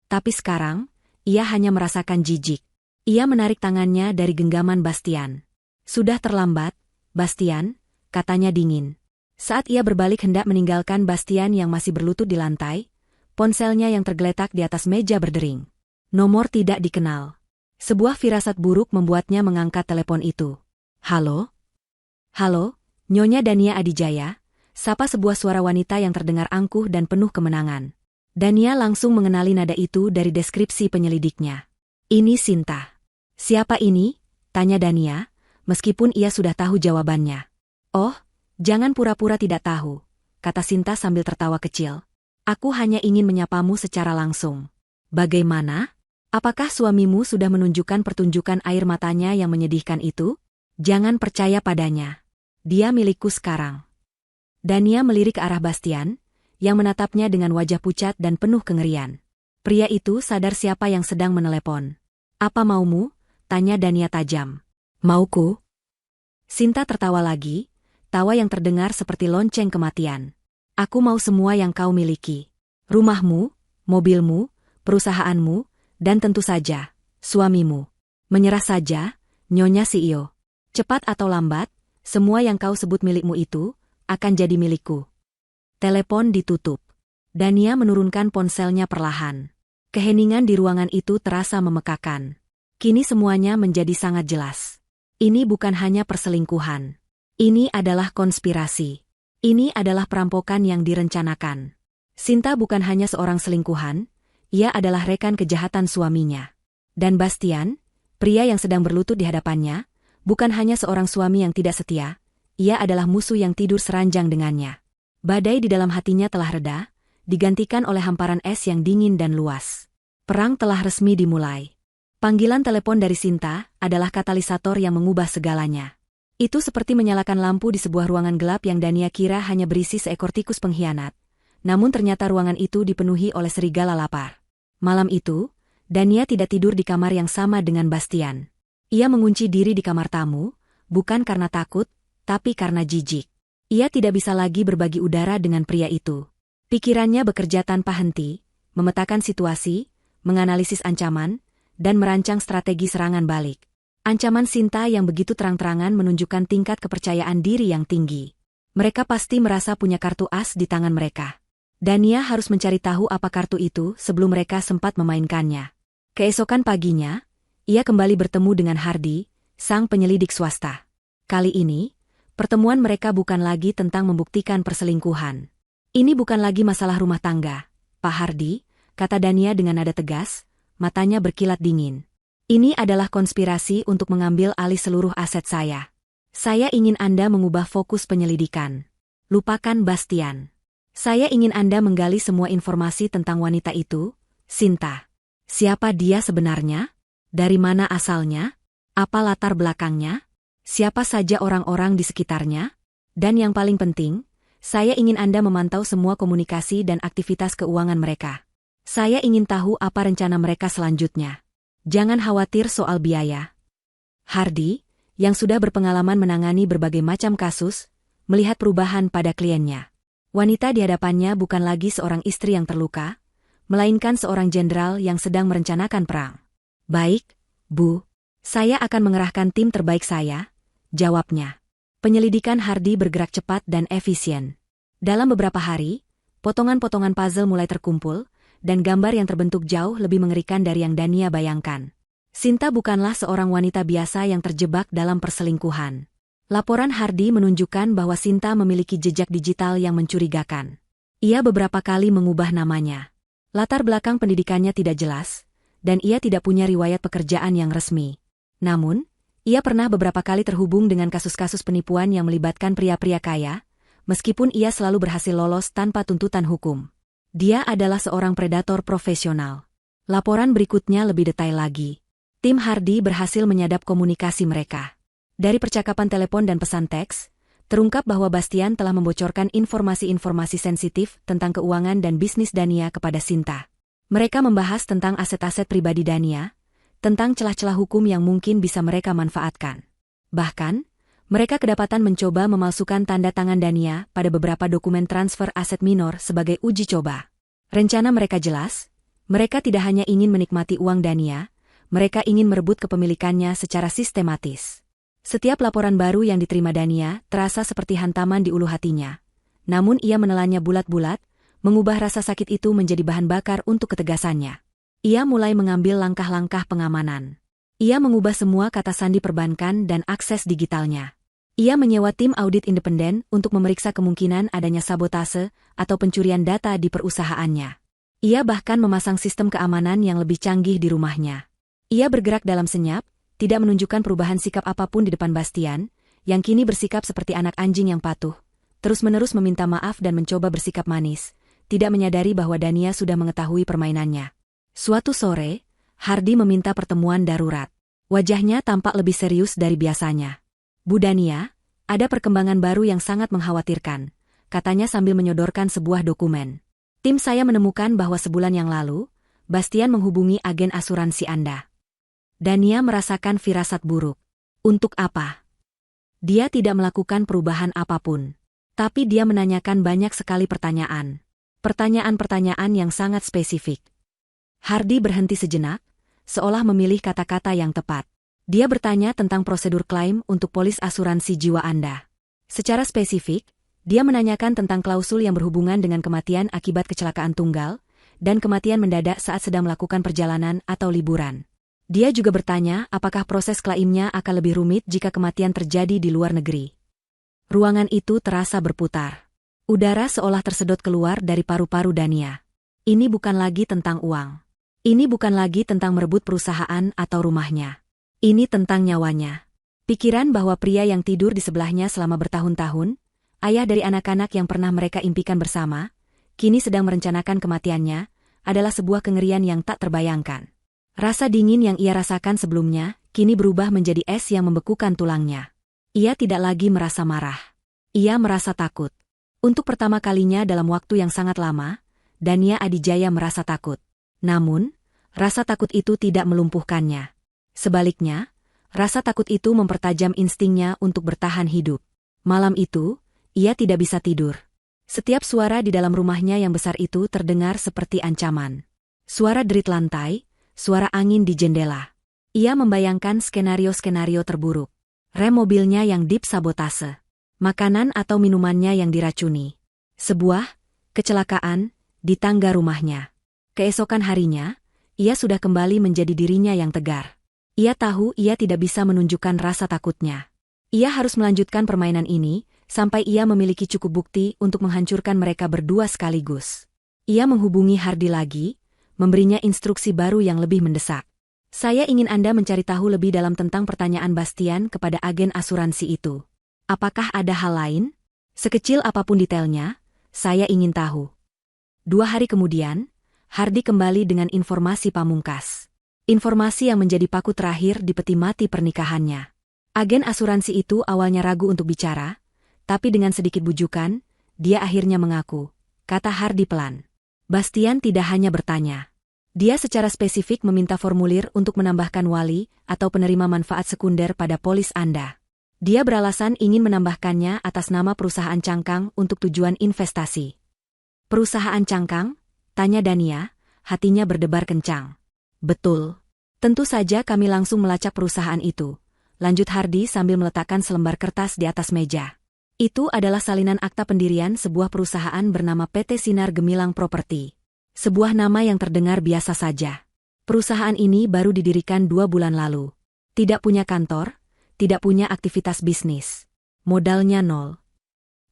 Tapi sekarang, ia hanya merasakan jijik. Ia menarik tangannya dari genggaman Bastian. Sudah terlambat, Bastian, katanya dingin. Saat ia berbalik hendak meninggalkan Bastian yang masih berlutut di lantai, ponselnya yang tergeletak di atas meja berdering. Nomor tidak dikenal. Sebuah firasat buruk membuatnya mengangkat telepon itu. Halo? Halo, Nyonya Dania Adijaya, sapa sebuah suara wanita yang terdengar angkuh dan penuh kemenangan. Dania langsung mengenali nada itu dari deskripsi penyelidiknya. Ini Sinta. Siapa ini? Tanya Dania, meskipun ia sudah tahu jawabannya. Oh, jangan pura-pura tidak tahu, kata Sinta sambil tertawa kecil. Aku hanya ingin menyapamu secara langsung. Bagaimana? Apakah suamimu sudah menunjukkan pertunjukan air matanya yang menyedihkan itu? Jangan percaya padanya. Dia milikku sekarang. Dania melirik ke arah Bastian, yang menatapnya dengan wajah pucat dan penuh kengerian. Pria itu sadar siapa yang sedang menelepon. Apa maumu? Tanya Dania tajam. Mauku? Sinta tertawa lagi, tawa yang terdengar seperti lonceng kematian. Aku mau semua yang kau miliki. Rumahmu, mobilmu, perusahaanmu, dan tentu saja, suamimu. Menyerah saja, Nyonya CEO. Cepat atau lambat, semua yang kau sebut milikmu itu, akan jadi milikku. Telepon ditutup. Dania menurunkan ponselnya perlahan. Keheningan di ruangan itu terasa memekakan. Kini semuanya menjadi sangat jelas. Ini bukan hanya perselingkuhan. Ini adalah konspirasi. Ini adalah perampokan yang direncanakan. Sinta bukan hanya seorang selingkuhan, ia adalah rekan kejahatan suaminya. Dan Bastian, pria yang sedang berlutut di hadapannya, bukan hanya seorang suami yang tidak setia, ia adalah musuh yang tidur seranjang dengannya. Badai di dalam hatinya telah reda, digantikan oleh hamparan es yang dingin dan luas. Perang telah resmi dimulai. Panggilan telepon dari Sinta adalah katalisator yang mengubah segalanya. Itu seperti menyalakan lampu di sebuah ruangan gelap yang Dania kira hanya berisi seekor tikus pengkhianat. Namun ternyata ruangan itu dipenuhi oleh serigala lapar. Malam itu, Dania tidak tidur di kamar yang sama dengan Bastian. Ia mengunci diri di kamar tamu, bukan karena takut, tapi karena jijik. Ia tidak bisa lagi berbagi udara dengan pria itu. Pikirannya bekerja tanpa henti, memetakan situasi, menganalisis ancaman, dan merancang strategi serangan balik. Ancaman Sinta yang begitu terang-terangan menunjukkan tingkat kepercayaan diri yang tinggi. Mereka pasti merasa punya kartu as di tangan mereka. Dania harus mencari tahu apa kartu itu sebelum mereka sempat memainkannya. Keesokan paginya, ia kembali bertemu dengan Hardy, sang penyelidik swasta. Kali ini, pertemuan mereka bukan lagi tentang membuktikan perselingkuhan. Ini bukan lagi masalah rumah tangga, Pak Hardy, kata Dania dengan nada tegas, matanya berkilat dingin. Ini adalah konspirasi untuk mengambil alih seluruh aset saya. Saya ingin Anda mengubah fokus penyelidikan. Lupakan Bastian. Saya ingin Anda menggali semua informasi tentang wanita itu, Sinta. Siapa dia sebenarnya? Dari mana asalnya? Apa latar belakangnya? Siapa saja orang-orang di sekitarnya? Dan yang paling penting, saya ingin Anda memantau semua komunikasi dan aktivitas keuangan mereka. Saya ingin tahu apa rencana mereka selanjutnya. Jangan khawatir soal biaya. Hardy, yang sudah berpengalaman menangani berbagai macam kasus, melihat perubahan pada kliennya. Wanita di hadapannya bukan lagi seorang istri yang terluka, melainkan seorang jenderal yang sedang merencanakan perang. Baik, Bu. Saya akan mengerahkan tim terbaik saya, jawabnya. Penyelidikan Hardy bergerak cepat dan efisien. Dalam beberapa hari, potongan-potongan puzzle mulai terkumpul, dan gambar yang terbentuk jauh lebih mengerikan dari yang Dania bayangkan. Sinta bukanlah seorang wanita biasa yang terjebak dalam perselingkuhan. Laporan Hardy menunjukkan bahwa Sinta memiliki jejak digital yang mencurigakan. Ia beberapa kali mengubah namanya. Latar belakang pendidikannya tidak jelas, dan ia tidak punya riwayat pekerjaan yang resmi. Namun, ia pernah beberapa kali terhubung dengan kasus-kasus penipuan yang melibatkan pria-pria kaya, meskipun ia selalu berhasil lolos tanpa tuntutan hukum. Dia adalah seorang predator profesional. Laporan berikutnya lebih detail lagi. Tim Hardy berhasil menyadap komunikasi mereka. Dari percakapan telepon dan pesan teks, terungkap bahwa Bastian telah membocorkan informasi-informasi sensitif tentang keuangan dan bisnis Dania kepada Sinta. Mereka membahas tentang aset-aset pribadi Dania, tentang celah-celah hukum yang mungkin bisa mereka manfaatkan. Bahkan, mereka kedapatan mencoba memalsukan tanda tangan Dania pada beberapa dokumen transfer aset minor sebagai uji coba. Rencana mereka jelas, mereka tidak hanya ingin menikmati uang Dania, mereka ingin merebut kepemilikannya secara sistematis. Setiap laporan baru yang diterima Dania terasa seperti hantaman di ulu hatinya. Namun ia menelannya bulat-bulat, mengubah rasa sakit itu menjadi bahan bakar untuk ketegasannya. Ia mulai mengambil langkah-langkah pengamanan. Ia mengubah semua kata sandi perbankan dan akses digitalnya. Ia menyewa tim audit independen untuk memeriksa kemungkinan adanya sabotase atau pencurian data di perusahaannya. Ia bahkan memasang sistem keamanan yang lebih canggih di rumahnya. Ia bergerak dalam senyap, tidak menunjukkan perubahan sikap apapun di depan Bastian, yang kini bersikap seperti anak anjing yang patuh, terus-menerus meminta maaf dan mencoba bersikap manis, tidak menyadari bahwa Dania sudah mengetahui permainannya. Suatu sore, Hardy meminta pertemuan darurat. Wajahnya tampak lebih serius dari biasanya. Bu Dania, ada perkembangan baru yang sangat mengkhawatirkan, katanya sambil menyodorkan sebuah dokumen. Tim saya menemukan bahwa sebulan yang lalu, Bastian menghubungi agen asuransi Anda. Dania merasakan firasat buruk. Untuk apa? Dia tidak melakukan perubahan apapun. Tapi dia menanyakan banyak sekali pertanyaan. Pertanyaan-pertanyaan yang sangat spesifik. Hardy berhenti sejenak, seolah memilih kata-kata yang tepat. Dia bertanya tentang prosedur klaim untuk polis asuransi jiwa Anda. Secara spesifik, dia menanyakan tentang klausul yang berhubungan dengan kematian akibat kecelakaan tunggal, dan kematian mendadak saat sedang melakukan perjalanan atau liburan. Dia juga bertanya apakah proses klaimnya akan lebih rumit jika kematian terjadi di luar negeri. Ruangan itu terasa berputar. Udara seolah tersedot keluar dari paru-paru Dania. Ini bukan lagi tentang uang. Ini bukan lagi tentang merebut perusahaan atau rumahnya. Ini tentang nyawanya. Pikiran bahwa pria yang tidur di sebelahnya selama bertahun-tahun, ayah dari anak-anak yang pernah mereka impikan bersama, kini sedang merencanakan kematiannya, adalah sebuah kengerian yang tak terbayangkan. Rasa dingin yang ia rasakan sebelumnya, kini berubah menjadi es yang membekukan tulangnya. Ia tidak lagi merasa marah. Ia merasa takut. Untuk pertama kalinya dalam waktu yang sangat lama, Dania Adijaya merasa takut. Namun, rasa takut itu tidak melumpuhkannya. Sebaliknya, rasa takut itu mempertajam instingnya untuk bertahan hidup. Malam itu, ia tidak bisa tidur. Setiap suara di dalam rumahnya yang besar itu terdengar seperti ancaman. Suara derit lantai, suara angin di jendela. Ia membayangkan skenario-skenario terburuk. Rem mobilnya yang disabotase. Makanan atau minumannya yang diracuni. Sebuah kecelakaan di tangga rumahnya. Keesokan harinya, ia sudah kembali menjadi dirinya yang tegar. Ia tahu ia tidak bisa menunjukkan rasa takutnya. Ia harus melanjutkan permainan ini, sampai ia memiliki cukup bukti untuk menghancurkan mereka berdua sekaligus. Ia menghubungi Hardy lagi, memberinya instruksi baru yang lebih mendesak. Saya ingin Anda mencari tahu lebih dalam tentang pertanyaan Bastian kepada agen asuransi itu. Apakah ada hal lain? Sekecil apapun detailnya, saya ingin tahu. 2 hari kemudian, Hardy kembali dengan informasi pamungkas. Informasi yang menjadi paku terakhir di peti mati pernikahannya. Agen asuransi itu awalnya ragu untuk bicara, tapi dengan sedikit bujukan, dia akhirnya mengaku, kata Hardy pelan. Bastian tidak hanya bertanya. Dia secara spesifik meminta formulir untuk menambahkan wali atau penerima manfaat sekunder pada polis Anda. Dia beralasan ingin menambahkannya atas nama perusahaan cangkang untuk tujuan investasi. Perusahaan cangkang? Tanya Dania, hatinya berdebar kencang. Betul. Tentu saja kami langsung melacak perusahaan itu. Lanjut Hardy sambil meletakkan selembar kertas di atas meja. Itu adalah salinan akta pendirian sebuah perusahaan bernama PT Sinar Gemilang Properti. Sebuah nama yang terdengar biasa saja. Perusahaan ini baru didirikan 2 bulan lalu. Tidak punya kantor, tidak punya aktivitas bisnis. Modalnya 0.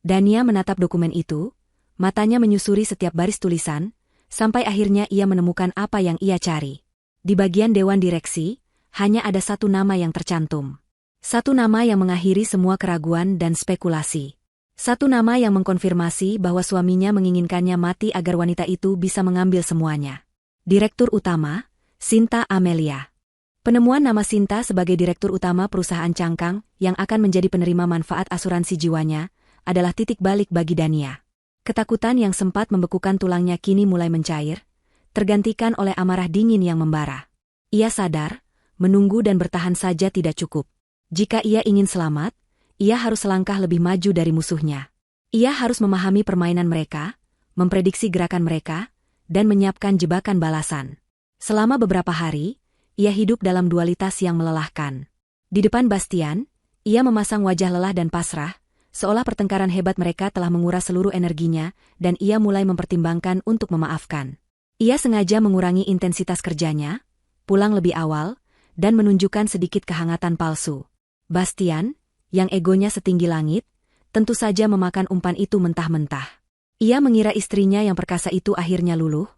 Dania menatap dokumen itu, matanya menyusuri setiap baris tulisan, sampai akhirnya ia menemukan apa yang ia cari. Di bagian dewan direksi, hanya ada satu nama yang tercantum. Satu nama yang mengakhiri semua keraguan dan spekulasi. Satu nama yang mengkonfirmasi bahwa suaminya menginginkannya mati agar wanita itu bisa mengambil semuanya. Direktur Utama, Sinta Amelia. Penemuan nama Sinta sebagai direktur utama perusahaan cangkang yang akan menjadi penerima manfaat asuransi jiwanya adalah titik balik bagi Dania. Ketakutan yang sempat membekukan tulangnya kini mulai mencair, tergantikan oleh amarah dingin yang membara. Ia sadar, menunggu dan bertahan saja tidak cukup. Jika ia ingin selamat, ia harus selangkah lebih maju dari musuhnya. Ia harus memahami permainan mereka, memprediksi gerakan mereka, dan menyiapkan jebakan balasan. Selama beberapa hari, ia hidup dalam dualitas yang melelahkan. Di depan Bastian, ia memasang wajah lelah dan pasrah, seolah pertengkaran hebat mereka telah menguras seluruh energinya, dan ia mulai mempertimbangkan untuk memaafkan. Ia sengaja mengurangi intensitas kerjanya, pulang lebih awal, dan menunjukkan sedikit kehangatan palsu. Bastian, yang egonya setinggi langit, tentu saja memakan umpan itu mentah-mentah. Ia mengira istrinya yang perkasa itu akhirnya luluh,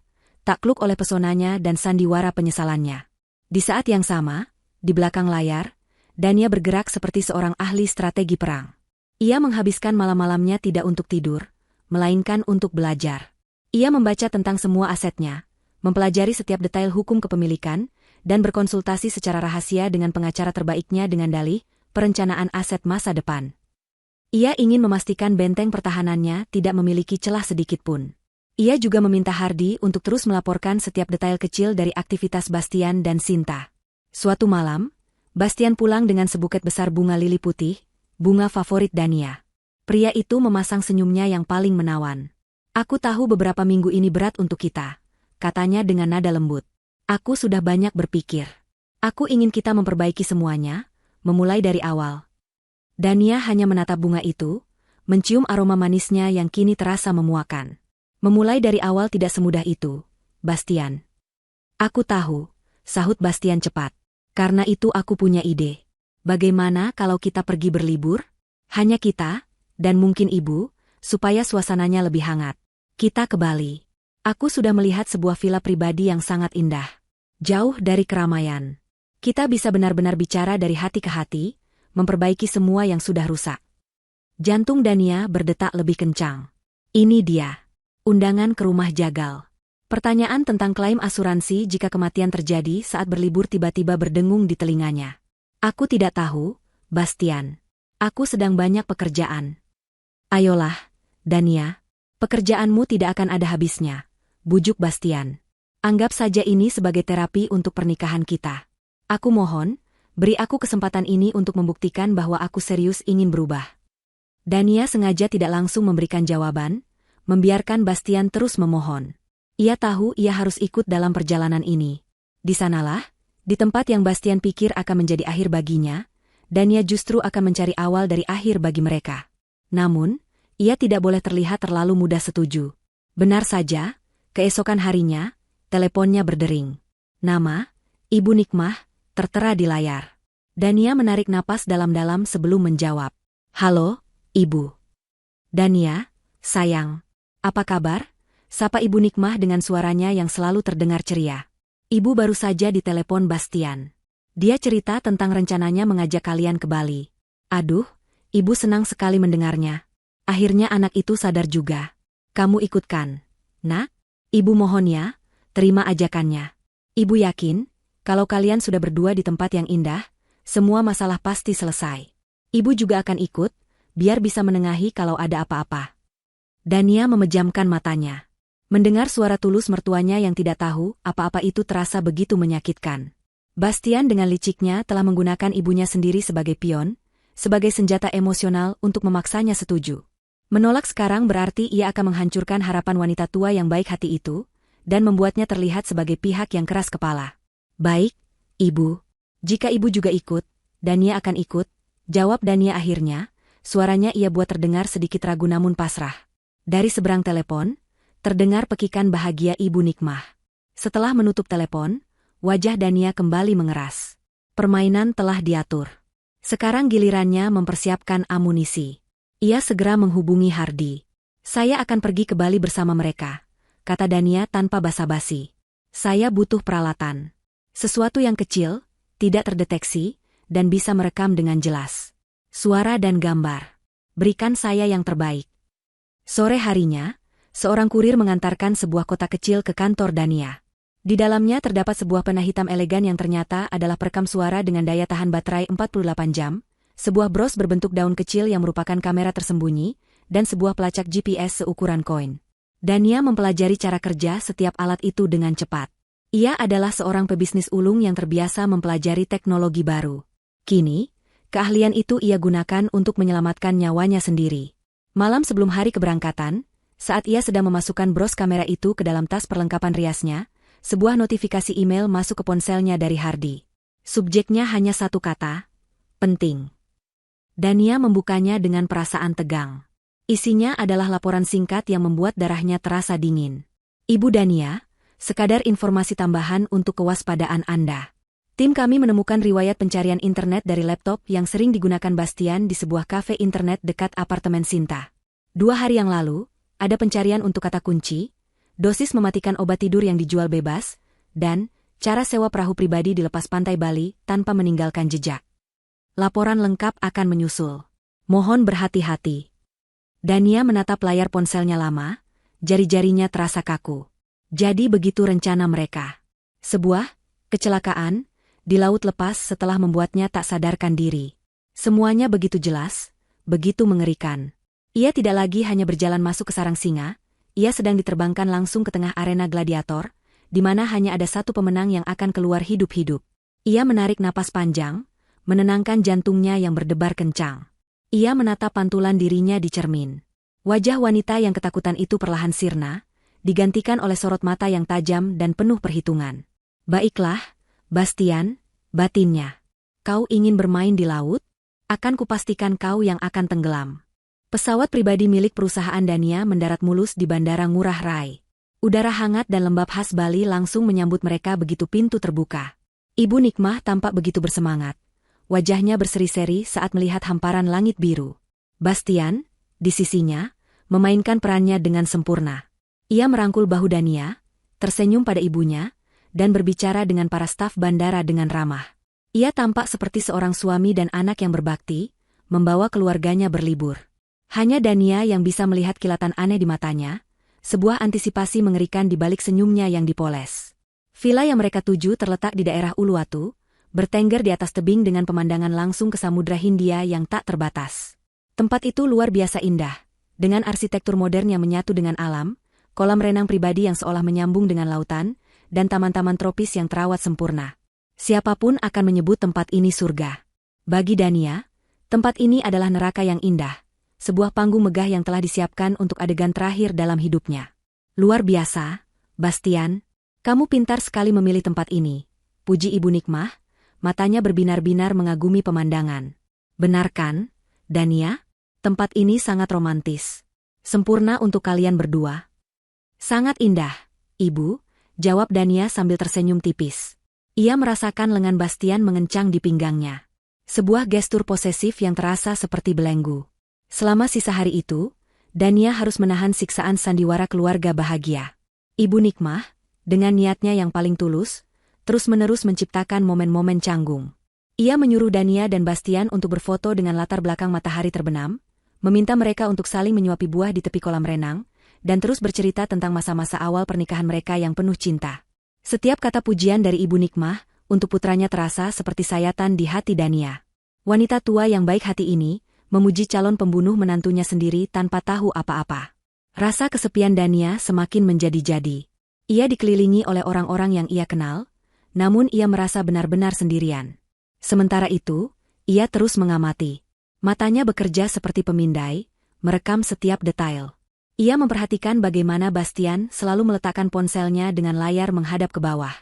takluk oleh pesonanya dan sandiwara penyesalannya. Di saat yang sama, di belakang layar, Dania bergerak seperti seorang ahli strategi perang. Ia menghabiskan malam-malamnya tidak untuk tidur, melainkan untuk belajar. Ia membaca tentang semua asetnya, mempelajari setiap detail hukum kepemilikan, dan berkonsultasi secara rahasia dengan pengacara terbaiknya dengan dalih perencanaan aset masa depan. Ia ingin memastikan benteng pertahanannya tidak memiliki celah sedikit pun. Ia juga meminta Hardy untuk terus melaporkan setiap detail kecil dari aktivitas Bastian dan Sinta. Suatu malam, Bastian pulang dengan sebuket besar bunga lili putih, bunga favorit Dania. Pria itu memasang senyumnya yang paling menawan. Aku tahu beberapa minggu ini berat untuk kita, katanya dengan nada lembut. Aku sudah banyak berpikir. Aku ingin kita memperbaiki semuanya, memulai dari awal. Dania hanya menatap bunga itu, mencium aroma manisnya yang kini terasa memuakan. Memulai dari awal tidak semudah itu, Bastian. Aku tahu, sahut Bastian cepat. Karena itu aku punya ide. Bagaimana kalau kita pergi berlibur? Hanya kita, dan mungkin ibu, supaya suasananya lebih hangat. Kita ke Bali. Aku sudah melihat sebuah villa pribadi yang sangat indah. Jauh dari keramaian. Kita bisa benar-benar bicara dari hati ke hati, memperbaiki semua yang sudah rusak. Jantung Dania berdetak lebih kencang. Ini dia. Undangan ke rumah Jagal. Pertanyaan tentang klaim asuransi jika kematian terjadi saat berlibur tiba-tiba berdengung di telinganya. Aku tidak tahu, Bastian. Aku sedang banyak pekerjaan. Ayolah, Dania. Pekerjaanmu tidak akan ada habisnya, bujuk Bastian. Anggap saja ini sebagai terapi untuk pernikahan kita. Aku mohon, beri aku kesempatan ini untuk membuktikan bahwa aku serius ingin berubah. Dania sengaja tidak langsung memberikan jawaban, membiarkan Bastian terus memohon. Ia tahu ia harus ikut dalam perjalanan ini. Di sanalah, di tempat yang Bastian pikir akan menjadi akhir baginya, Dania justru akan mencari awal dari akhir bagi mereka. Namun, ia tidak boleh terlihat terlalu mudah setuju. Benar saja, keesokan harinya, teleponnya berdering. Nama, Ibu Nikmah, tertera di layar. Dania menarik napas dalam-dalam sebelum menjawab. Halo, Ibu. Dania, sayang. Apa kabar? Sapa Ibu Nikmah dengan suaranya yang selalu terdengar ceria. Ibu baru saja ditelepon Bastian. Dia cerita tentang rencananya mengajak kalian ke Bali. Aduh, Ibu senang sekali mendengarnya. Akhirnya anak itu sadar juga. Kamu ikutkan. Nak, Ibu mohon ya, terima ajakannya. Ibu yakin, kalau kalian sudah berdua di tempat yang indah, semua masalah pasti selesai. Ibu juga akan ikut, biar bisa menengahi kalau ada apa-apa. Dania memejamkan matanya. Mendengar suara tulus mertuanya yang tidak tahu apa-apa itu terasa begitu menyakitkan. Bastian dengan liciknya telah menggunakan ibunya sendiri sebagai pion, sebagai senjata emosional untuk memaksanya setuju. Menolak sekarang berarti ia akan menghancurkan harapan wanita tua yang baik hati itu, dan membuatnya terlihat sebagai pihak yang keras kepala. Baik, Ibu. Jika Ibu juga ikut, Dania akan ikut, jawab Dania akhirnya, suaranya ia buat terdengar sedikit ragu namun pasrah. Dari seberang telepon, terdengar pekikan bahagia Ibu Nikmah. Setelah menutup telepon, wajah Dania kembali mengeras. Permainan telah diatur. Sekarang gilirannya mempersiapkan amunisi. Ia segera menghubungi Hardi. Saya akan pergi ke Bali bersama mereka, kata Dania tanpa basa-basi. Saya butuh peralatan. Sesuatu yang kecil, tidak terdeteksi, dan bisa merekam dengan jelas. Suara dan gambar. Berikan saya yang terbaik. Sore harinya, seorang kurir mengantarkan sebuah kotak kecil ke kantor Dania. Di dalamnya terdapat sebuah pena hitam elegan yang ternyata adalah perekam suara dengan daya tahan baterai 48 jam, sebuah bros berbentuk daun kecil yang merupakan kamera tersembunyi, dan sebuah pelacak GPS seukuran koin. Dania mempelajari cara kerja setiap alat itu dengan cepat. Ia adalah seorang pebisnis ulung yang terbiasa mempelajari teknologi baru. Kini, keahlian itu ia gunakan untuk menyelamatkan nyawanya sendiri. Malam sebelum hari keberangkatan, saat ia sedang memasukkan bros kamera itu ke dalam tas perlengkapan riasnya, sebuah notifikasi email masuk ke ponselnya dari Hardi. Subjeknya hanya satu kata, penting. Dania membukanya dengan perasaan tegang. Isinya adalah laporan singkat yang membuat darahnya terasa dingin. Ibu Dania, sekadar informasi tambahan untuk kewaspadaan Anda. Tim kami menemukan riwayat pencarian internet dari laptop yang sering digunakan Bastian di sebuah kafe internet dekat apartemen Sinta. 2 hari yang lalu, ada pencarian untuk kata kunci, dosis mematikan obat tidur yang dijual bebas, dan cara sewa perahu pribadi di lepas pantai Bali tanpa meninggalkan jejak. Laporan lengkap akan menyusul. Mohon berhati-hati. Dania menatap layar ponselnya lama, jari-jarinya terasa kaku. Jadi begitu rencana mereka. Sebuah kecelakaan di laut lepas setelah membuatnya tak sadarkan diri. Semuanya begitu jelas, begitu mengerikan. Ia tidak lagi hanya berjalan masuk ke sarang singa, ia sedang diterbangkan langsung ke tengah arena gladiator, di mana hanya ada satu pemenang yang akan keluar hidup-hidup. Ia menarik napas panjang, menenangkan jantungnya yang berdebar kencang. Ia menatap pantulan dirinya di cermin. Wajah wanita yang ketakutan itu perlahan sirna, digantikan oleh sorot mata yang tajam dan penuh perhitungan. Baiklah, Bastian, batinnya. Kau ingin bermain di laut? Akan kupastikan kau yang akan tenggelam. Pesawat pribadi milik perusahaan Dania mendarat mulus di Bandara Ngurah Rai. Udara hangat dan lembab khas Bali langsung menyambut mereka begitu pintu terbuka. Ibu Nikmah tampak begitu bersemangat. Wajahnya berseri-seri saat melihat hamparan langit biru. Bastian, di sisinya, memainkan perannya dengan sempurna. Ia merangkul bahu Dania, tersenyum pada ibunya, dan berbicara dengan para staf bandara dengan ramah. Ia tampak seperti seorang suami dan anak yang berbakti, membawa keluarganya berlibur. Hanya Dania yang bisa melihat kilatan aneh di matanya, sebuah antisipasi mengerikan di balik senyumnya yang dipoles. Villa yang mereka tuju terletak di daerah Uluwatu, bertengger di atas tebing dengan pemandangan langsung ke Samudra Hindia yang tak terbatas. Tempat itu luar biasa indah, dengan arsitektur modern yang menyatu dengan alam, kolam renang pribadi yang seolah menyambung dengan lautan, dan taman-taman tropis yang terawat sempurna. Siapapun akan menyebut tempat ini surga. Bagi Dania, tempat ini adalah neraka yang indah, sebuah panggung megah yang telah disiapkan untuk adegan terakhir dalam hidupnya. Luar biasa, Bastian. Kamu pintar sekali memilih tempat ini, puji Ibu Nikmah, matanya berbinar-binar mengagumi pemandangan. Benar kan, Dania? Tempat ini sangat romantis. Sempurna untuk kalian berdua. Sangat indah, Ibu, jawab Dania sambil tersenyum tipis. Ia merasakan lengan Bastian mengencang di pinggangnya. Sebuah gestur posesif yang terasa seperti belenggu. Selama sisa hari itu, Dania harus menahan siksaan sandiwara keluarga bahagia. Ibu Nikmah, dengan niatnya yang paling tulus, terus-menerus menciptakan momen-momen canggung. Ia menyuruh Dania dan Bastian untuk berfoto dengan latar belakang matahari terbenam, meminta mereka untuk saling menyuapi buah di tepi kolam renang, dan terus bercerita tentang masa-masa awal pernikahan mereka yang penuh cinta. Setiap kata pujian dari Ibu Nikmah untuk putranya terasa seperti sayatan di hati Dania. Wanita tua yang baik hati ini memuji calon pembunuh menantunya sendiri tanpa tahu apa-apa. Rasa kesepian Dania semakin menjadi-jadi. Ia dikelilingi oleh orang-orang yang ia kenal, namun ia merasa benar-benar sendirian. Sementara itu, ia terus mengamati. Matanya bekerja seperti pemindai, merekam setiap detail. Ia memperhatikan bagaimana Bastian selalu meletakkan ponselnya dengan layar menghadap ke bawah.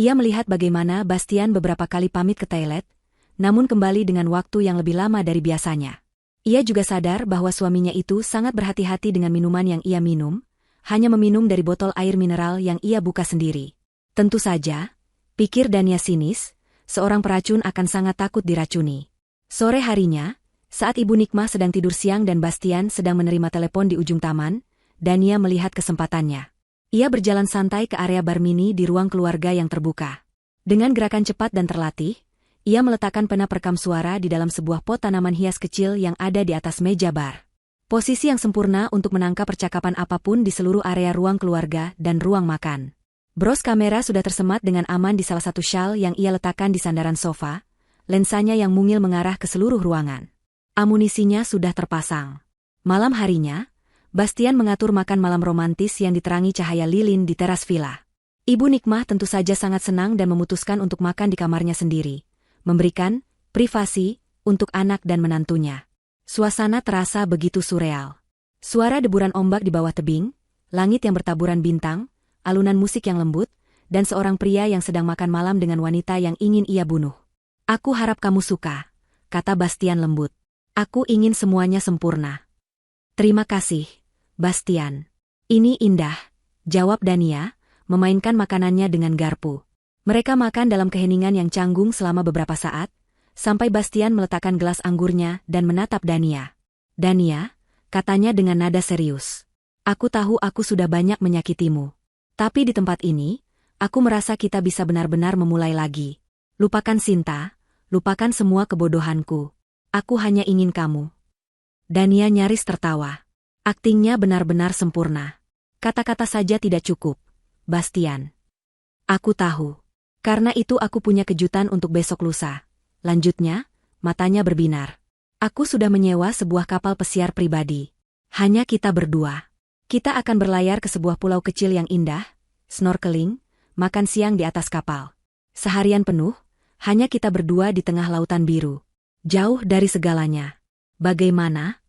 Ia melihat bagaimana Bastian beberapa kali pamit ke toilet, namun kembali dengan waktu yang lebih lama dari biasanya. Ia juga sadar bahwa suaminya itu sangat berhati-hati dengan minuman yang ia minum, hanya meminum dari botol air mineral yang ia buka sendiri. Tentu saja, pikir Dania sinis, seorang peracun akan sangat takut diracuni. Sore harinya, saat Ibu Nikmah sedang tidur siang dan Bastian sedang menerima telepon di ujung taman, Dania melihat kesempatannya. Ia berjalan santai ke area bar mini di ruang keluarga yang terbuka. Dengan gerakan cepat dan terlatih, ia meletakkan pena perekam suara di dalam sebuah pot tanaman hias kecil yang ada di atas meja bar. Posisi yang sempurna untuk menangkap percakapan apapun di seluruh area ruang keluarga dan ruang makan. Bros kamera sudah tersemat dengan aman di salah satu shawl yang ia letakkan di sandaran sofa, lensanya yang mungil mengarah ke seluruh ruangan. Amunisinya sudah terpasang. Malam harinya, Bastian mengatur makan malam romantis yang diterangi cahaya lilin di teras villa. Ibu Nikmah tentu saja sangat senang dan memutuskan untuk makan di kamarnya sendiri, memberikan privasi untuk anak dan menantunya. Suasana terasa begitu surreal. Suara deburan ombak di bawah tebing, langit yang bertaburan bintang, alunan musik yang lembut, dan seorang pria yang sedang makan malam dengan wanita yang ingin ia bunuh. Aku harap kamu suka, kata Bastian lembut. Aku ingin semuanya sempurna. Terima kasih, Bastian. Ini indah, jawab Dania, memainkan makanannya dengan garpu. Mereka makan dalam keheningan yang canggung selama beberapa saat, sampai Bastian meletakkan gelas anggurnya dan menatap Dania. Dania, katanya dengan nada serius. Aku tahu aku sudah banyak menyakitimu. Tapi di tempat ini, aku merasa kita bisa benar-benar memulai lagi. Lupakan Sinta, lupakan semua kebodohanku. Aku hanya ingin kamu. Dania nyaris tertawa. Aktingnya benar-benar sempurna. Kata-kata saja tidak cukup, Bastian. Aku tahu. Karena itu aku punya kejutan untuk besok lusa. Lanjutnya, matanya berbinar. Aku sudah menyewa sebuah kapal pesiar pribadi. Hanya kita berdua. Kita akan berlayar ke sebuah pulau kecil yang indah, snorkeling, makan siang di atas kapal. Seharian penuh, hanya kita berdua di tengah lautan biru. Jauh dari segalanya. Bagaimana?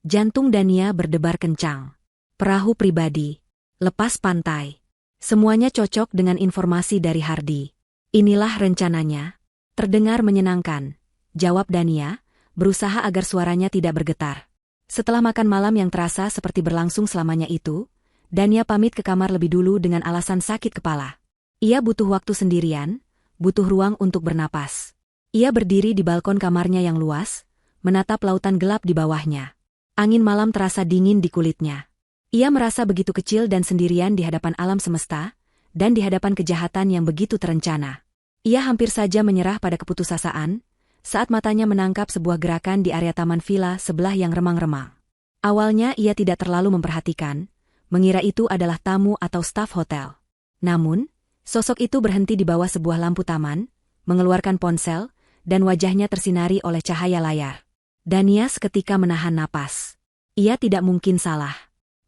Jantung Dania berdebar kencang. Perahu pribadi. Lepas pantai. Semuanya cocok dengan informasi dari Hardy. Inilah rencananya. Terdengar menyenangkan, jawab Dania, berusaha agar suaranya tidak bergetar. Setelah makan malam yang terasa seperti berlangsung selamanya itu, Dania pamit ke kamar lebih dulu dengan alasan sakit kepala. Ia butuh waktu sendirian, butuh ruang untuk bernapas. Ia berdiri di balkon kamarnya yang luas, menatap lautan gelap di bawahnya. Angin malam terasa dingin di kulitnya. Ia merasa begitu kecil dan sendirian di hadapan alam semesta, dan di hadapan kejahatan yang begitu terencana. Ia hampir saja menyerah pada keputusasaan, saat matanya menangkap sebuah gerakan di area taman villa sebelah yang remang-remang. Awalnya ia tidak terlalu memperhatikan, mengira itu adalah tamu atau staf hotel. Namun, sosok itu berhenti di bawah sebuah lampu taman, mengeluarkan ponsel, dan wajahnya tersinari oleh cahaya layar. Dania seketika menahan napas. Ia tidak mungkin salah.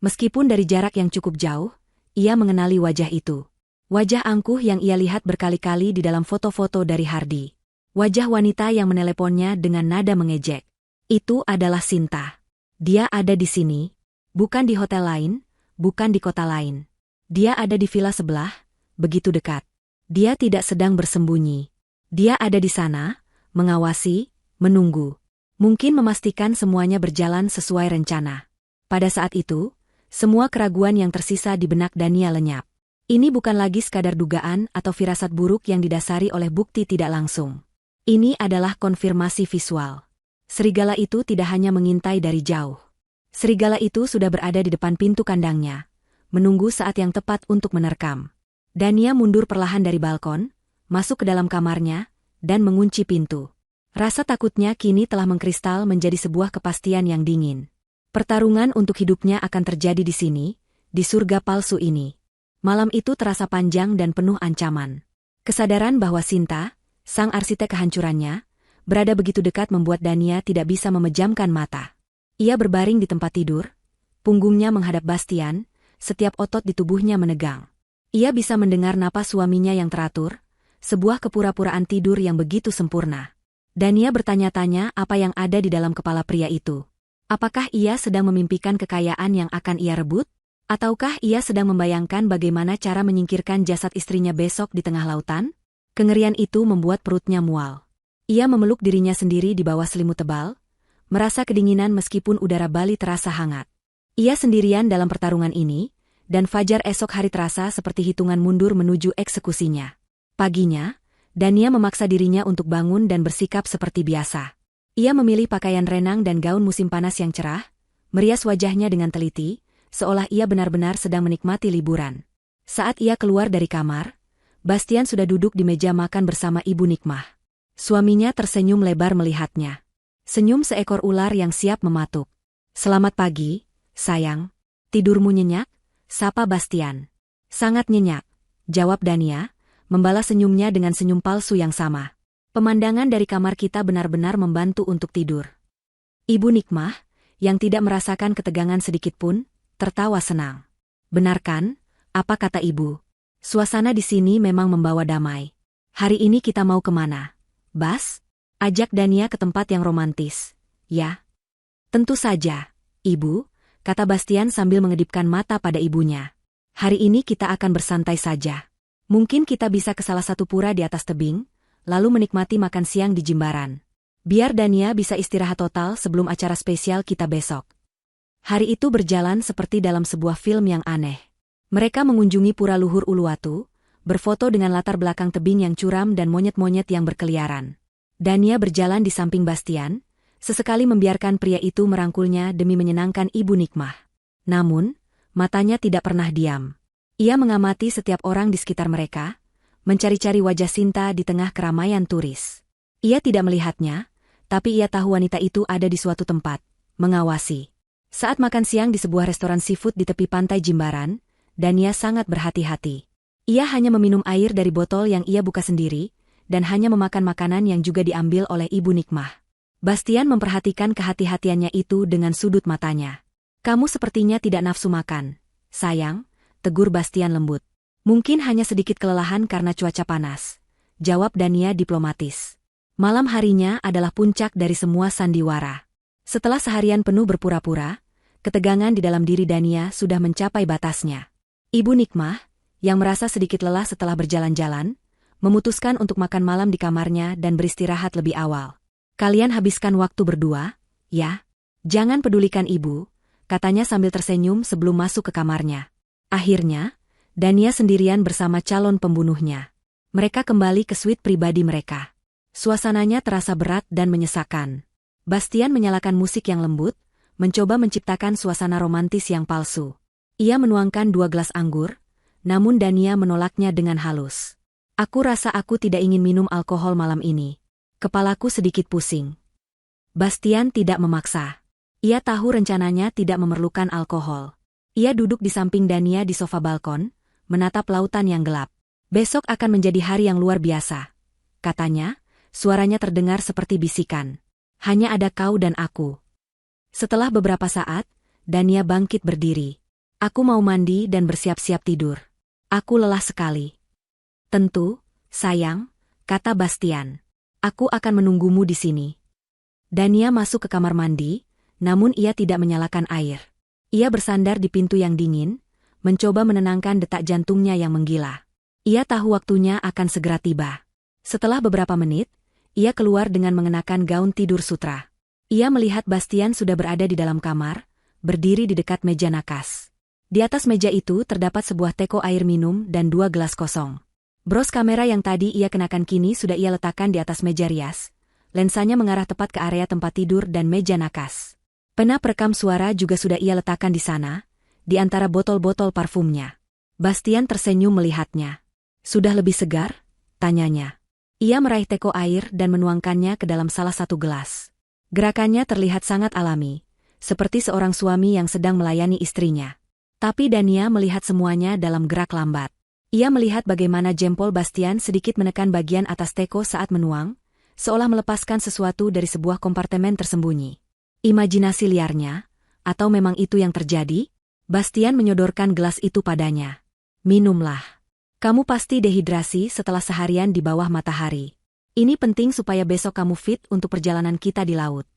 Meskipun dari jarak yang cukup jauh, ia mengenali wajah itu. Wajah angkuh yang ia lihat berkali-kali di dalam foto-foto dari Hardy. Wajah wanita yang meneleponnya dengan nada mengejek. Itu adalah Sinta. Dia ada di sini, bukan di hotel lain, bukan di kota lain. Dia ada di villa sebelah, begitu dekat. Dia tidak sedang bersembunyi. Dia ada di sana, mengawasi, menunggu. Mungkin memastikan semuanya berjalan sesuai rencana. Pada saat itu, semua keraguan yang tersisa di benak Dania lenyap. Ini bukan lagi sekadar dugaan atau firasat buruk yang didasari oleh bukti tidak langsung. Ini adalah konfirmasi visual. Serigala itu tidak hanya mengintai dari jauh. Serigala itu sudah berada di depan pintu kandangnya, menunggu saat yang tepat untuk menerkam. Dania mundur perlahan dari balkon, masuk ke dalam kamarnya, dan mengunci pintu. Rasa takutnya kini telah mengkristal menjadi sebuah kepastian yang dingin. Pertarungan untuk hidupnya akan terjadi di sini, di surga palsu ini. Malam itu terasa panjang dan penuh ancaman. Kesadaran bahwa Sinta, sang arsitek kehancurannya, berada begitu dekat membuat Dania tidak bisa memejamkan mata. Ia berbaring di tempat tidur, punggungnya menghadap Bastian, setiap otot di tubuhnya menegang. Ia bisa mendengar napas suaminya yang teratur, sebuah kepura-puraan tidur yang begitu sempurna. Dania bertanya-tanya apa yang ada di dalam kepala pria itu. Apakah ia sedang memimpikan kekayaan yang akan ia rebut? Ataukah ia sedang membayangkan bagaimana cara menyingkirkan jasad istrinya besok di tengah lautan? Kengerian itu membuat perutnya mual. Ia memeluk dirinya sendiri di bawah selimut tebal, merasa kedinginan meskipun udara Bali terasa hangat. Ia sendirian dalam pertarungan ini, dan fajar esok hari terasa seperti hitungan mundur menuju eksekusinya. Paginya, Dania memaksa dirinya untuk bangun dan bersikap seperti biasa. Ia memilih pakaian renang dan gaun musim panas yang cerah, merias wajahnya dengan teliti, seolah ia benar-benar sedang menikmati liburan. Saat ia keluar dari kamar, Bastian sudah duduk di meja makan bersama Ibu Nikmah. Suaminya tersenyum lebar melihatnya. Senyum seekor ular yang siap mematuk. "Selamat pagi, sayang. Tidurmu nyenyak?" sapa Bastian. "Sangat nyenyak," jawab Dania, membalas senyumnya dengan senyum palsu yang sama. Pemandangan dari kamar kita benar-benar membantu untuk tidur. Ibu Nikmah, yang tidak merasakan ketegangan sedikitpun, tertawa senang. "Benar kan? Apa kata ibu? Suasana di sini memang membawa damai. Hari ini kita mau kemana, Bas?" ajak Dania ke tempat yang romantis. "Ya, tentu saja, ibu," kata Bastian sambil mengedipkan mata pada ibunya. "Hari ini kita akan bersantai saja. Mungkin kita bisa ke salah satu pura di atas tebing, lalu menikmati makan siang di Jimbaran. Biar Dania bisa istirahat total sebelum acara spesial kita besok." Hari itu berjalan seperti dalam sebuah film yang aneh. Mereka mengunjungi Pura Luhur Uluwatu, berfoto dengan latar belakang tebing yang curam dan monyet-monyet yang berkeliaran. Dania berjalan di samping Bastian, sesekali membiarkan pria itu merangkulnya demi menyenangkan Ibu Nikmah. Namun, matanya tidak pernah diam. Ia mengamati setiap orang di sekitar mereka, mencari-cari wajah Sinta di tengah keramaian turis. Ia tidak melihatnya, tapi ia tahu wanita itu ada di suatu tempat, mengawasi. Saat makan siang di sebuah restoran seafood di tepi pantai Jimbaran, Dania sangat berhati-hati. Ia hanya meminum air dari botol yang ia buka sendiri, dan hanya memakan makanan yang juga diambil oleh Ibu Nikmah. Bastian memperhatikan kehati-hatiannya itu dengan sudut matanya. "Kamu sepertinya tidak nafsu makan, sayang," tegur Bastian lembut. "Mungkin hanya sedikit kelelahan karena cuaca panas," jawab Dania diplomatis. Malam harinya adalah puncak dari semua sandiwara. Setelah seharian penuh berpura-pura, ketegangan di dalam diri Dania sudah mencapai batasnya. Ibu Nikmah, yang merasa sedikit lelah setelah berjalan-jalan, memutuskan untuk makan malam di kamarnya dan beristirahat lebih awal. "Kalian habiskan waktu berdua, ya? Jangan pedulikan ibu," katanya sambil tersenyum sebelum masuk ke kamarnya. Akhirnya, Dania sendirian bersama calon pembunuhnya. Mereka kembali ke suite pribadi mereka. Suasananya terasa berat dan menyesakan. Bastian menyalakan musik yang lembut, mencoba menciptakan suasana romantis yang palsu. Ia menuangkan 2 gelas anggur, namun Dania menolaknya dengan halus. Aku rasa aku tidak ingin minum alkohol malam ini. Kepalaku sedikit pusing. Bastian tidak memaksa. Ia tahu rencananya tidak memerlukan alkohol. Ia duduk di samping Dania di sofa balkon, menatap lautan yang gelap. Besok akan menjadi hari yang luar biasa, katanya, suaranya terdengar seperti bisikan. Hanya ada kau dan aku. Setelah beberapa saat, Dania bangkit berdiri. Aku mau mandi dan bersiap-siap tidur. Aku lelah sekali. Tentu, sayang, kata Bastian. Aku akan menunggumu di sini. Dania masuk ke kamar mandi, namun ia tidak menyalakan air. Ia bersandar di pintu yang dingin, mencoba menenangkan detak jantungnya yang menggila. Ia tahu waktunya akan segera tiba. Setelah beberapa menit, ia keluar dengan mengenakan gaun tidur sutra. Ia melihat Bastian sudah berada di dalam kamar, berdiri di dekat meja nakas. Di atas meja itu terdapat sebuah teko air minum dan 2 gelas kosong. Bros kamera yang tadi ia kenakan kini sudah ia letakkan di atas meja rias. Lensanya mengarah tepat ke area tempat tidur dan meja nakas. Pena perekam suara juga sudah ia letakkan di sana, di antara botol-botol parfumnya. Bastian tersenyum melihatnya. Sudah lebih segar? Tanyanya. Ia meraih teko air dan menuangkannya ke dalam salah satu gelas. Gerakannya terlihat sangat alami, seperti seorang suami yang sedang melayani istrinya. Tapi Dania melihat semuanya dalam gerak lambat. Ia melihat bagaimana jempol Bastian sedikit menekan bagian atas teko saat menuang, seolah melepaskan sesuatu dari sebuah kompartemen tersembunyi. Imajinasi liarnya, atau memang itu yang terjadi? Bastian menyodorkan gelas itu padanya. Minumlah. Kamu pasti dehidrasi setelah seharian di bawah matahari. Ini penting supaya besok kamu fit untuk perjalanan kita di laut.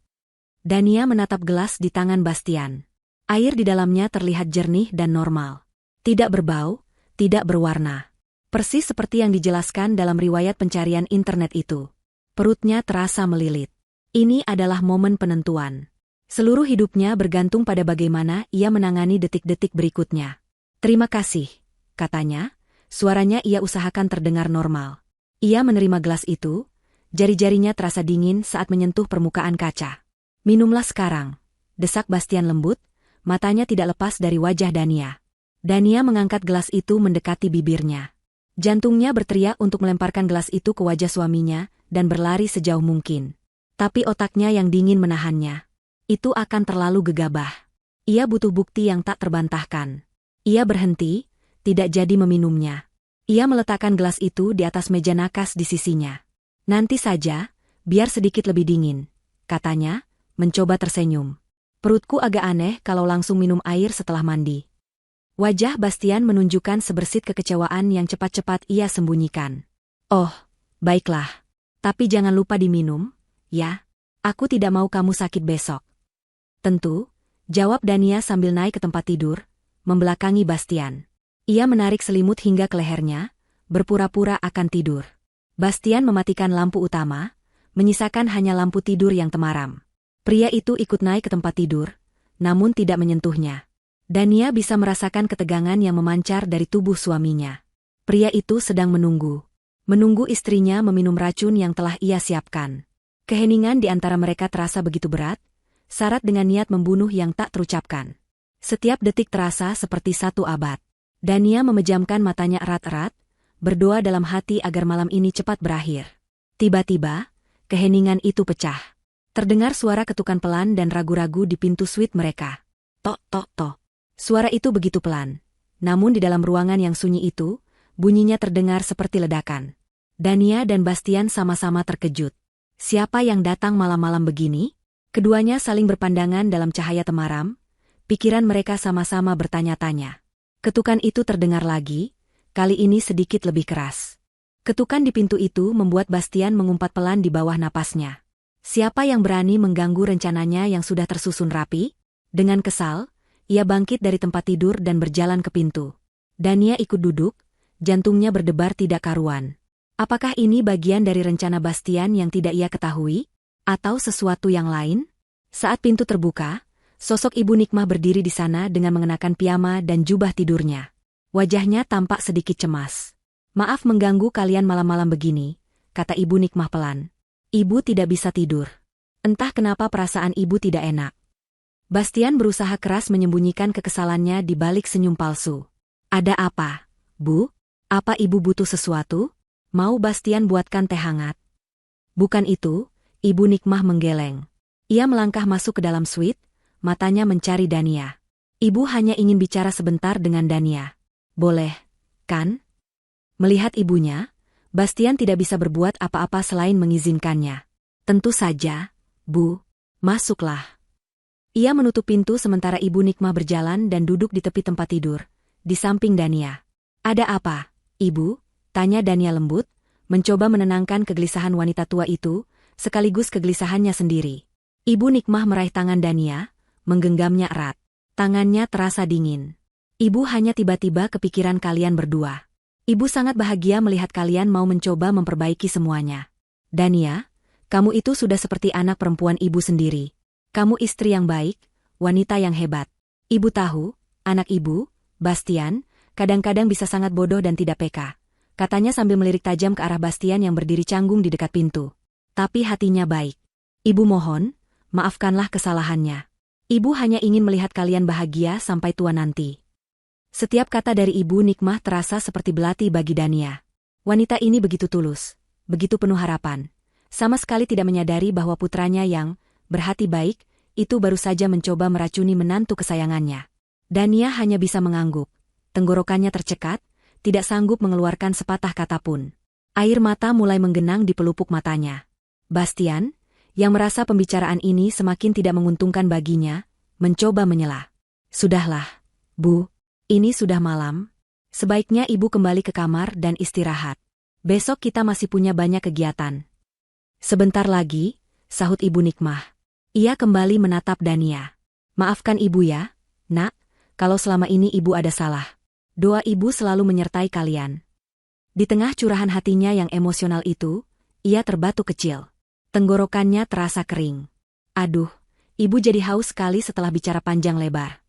Dania menatap gelas di tangan Bastian. Air di dalamnya terlihat jernih dan normal. Tidak berbau, tidak berwarna. Persis seperti yang dijelaskan dalam riwayat pencarian internet itu. Perutnya terasa melilit. Ini adalah momen penentuan. Seluruh hidupnya bergantung pada bagaimana ia menangani detik-detik berikutnya. Terima kasih, katanya, suaranya ia usahakan terdengar normal. Ia menerima gelas itu, jari-jarinya terasa dingin saat menyentuh permukaan kaca. Minumlah sekarang, desak Bastian lembut, matanya tidak lepas dari wajah Dania. Dania mengangkat gelas itu mendekati bibirnya. Jantungnya berteriak untuk melemparkan gelas itu ke wajah suaminya dan berlari sejauh mungkin. Tapi otaknya yang dingin menahannya. Itu akan terlalu gegabah. Ia butuh bukti yang tak terbantahkan. Ia berhenti, tidak jadi meminumnya. Ia meletakkan gelas itu di atas meja nakas di sisinya. Nanti saja, biar sedikit lebih dingin, katanya, mencoba tersenyum. Perutku agak aneh kalau langsung minum air setelah mandi. Wajah Bastian menunjukkan sebersit kekecewaan yang cepat-cepat ia sembunyikan. Oh, baiklah. Tapi jangan lupa diminum, ya. Aku tidak mau kamu sakit besok. Tentu, jawab Dania sambil naik ke tempat tidur, membelakangi Bastian. Ia menarik selimut hingga ke lehernya, berpura-pura akan tidur. Bastian mematikan lampu utama, menyisakan hanya lampu tidur yang temaram. Pria itu ikut naik ke tempat tidur, namun tidak menyentuhnya. Dania bisa merasakan ketegangan yang memancar dari tubuh suaminya. Pria itu sedang menunggu. Menunggu istrinya meminum racun yang telah ia siapkan. Keheningan di antara mereka terasa begitu berat, syarat dengan niat membunuh yang tak terucapkan. Setiap detik terasa seperti 1 abad. Dania memejamkan matanya erat-erat, berdoa dalam hati agar malam ini cepat berakhir. Tiba-tiba, keheningan itu pecah. Terdengar suara ketukan pelan dan ragu-ragu di pintu suite mereka. Tok, tok, tok. Suara itu begitu pelan. Namun di dalam ruangan yang sunyi itu, bunyinya terdengar seperti ledakan. Dania dan Bastian sama-sama terkejut. Siapa yang datang malam-malam begini? Keduanya saling berpandangan dalam cahaya temaram, pikiran mereka sama-sama bertanya-tanya. Ketukan itu terdengar lagi, kali ini sedikit lebih keras. Ketukan di pintu itu membuat Bastian mengumpat pelan di bawah napasnya. Siapa yang berani mengganggu rencananya yang sudah tersusun rapi? Dengan kesal, ia bangkit dari tempat tidur dan berjalan ke pintu. Dania ikut duduk, jantungnya berdebar tidak karuan. Apakah ini bagian dari rencana Bastian yang tidak ia ketahui? Atau sesuatu yang lain? Saat pintu terbuka, sosok Ibu Nikmah berdiri di sana dengan mengenakan piyama dan jubah tidurnya. Wajahnya tampak sedikit cemas. Maaf mengganggu kalian malam-malam begini, kata Ibu Nikmah pelan. Ibu tidak bisa tidur. Entah kenapa perasaan ibu tidak enak. Bastian berusaha keras menyembunyikan kekesalannya di balik senyum palsu. Ada apa, Bu? Apa Ibu butuh sesuatu? Mau Bastian buatkan teh hangat? Bukan itu, Ibu Nikmah menggeleng. Ia melangkah masuk ke dalam suite, matanya mencari Dania. Ibu hanya ingin bicara sebentar dengan Dania. Boleh, kan? Melihat ibunya, Bastian tidak bisa berbuat apa-apa selain mengizinkannya. Tentu saja, Bu. Masuklah. Ia menutup pintu sementara Ibu Nikmah berjalan dan duduk di tepi tempat tidur, di samping Dania. Ada apa, Ibu? Tanya Dania lembut, mencoba menenangkan kegelisahan wanita tua itu, sekaligus kegelisahannya sendiri. Ibu Nikmah meraih tangan Dania, menggenggamnya erat. Tangannya terasa dingin. Ibu hanya tiba-tiba kepikiran kalian berdua. Ibu sangat bahagia melihat kalian mau mencoba memperbaiki semuanya. Dania, kamu itu sudah seperti anak perempuan ibu sendiri. Kamu istri yang baik, wanita yang hebat. Ibu tahu, anak ibu, Bastian, kadang-kadang bisa sangat bodoh dan tidak peka. Katanya sambil melirik tajam ke arah Bastian yang berdiri canggung di dekat pintu. Tapi hatinya baik. Ibu mohon, maafkanlah kesalahannya. Ibu hanya ingin melihat kalian bahagia sampai tua nanti. Setiap kata dari Ibu Nikmah terasa seperti belati bagi Dania. Wanita ini begitu tulus, begitu penuh harapan. Sama sekali tidak menyadari bahwa putranya yang berhati baik, itu baru saja mencoba meracuni menantu kesayangannya. Dania hanya bisa mengangguk. Tenggorokannya tercekat, tidak sanggup mengeluarkan sepatah kata pun. Air mata mulai menggenang di pelupuk matanya. Bastian, yang merasa pembicaraan ini semakin tidak menguntungkan baginya, mencoba menyela. Sudahlah, Bu, ini sudah malam. Sebaiknya Ibu kembali ke kamar dan istirahat. Besok kita masih punya banyak kegiatan. Sebentar lagi, sahut Ibu Nikmah. Ia kembali menatap Dania. Maafkan Ibu ya, Nak, kalau selama ini Ibu ada salah. Doa Ibu selalu menyertai kalian. Di tengah curahan hatinya yang emosional itu, ia terbatuk kecil. Tenggorokannya terasa kering. Aduh, Ibu jadi haus sekali setelah bicara panjang lebar.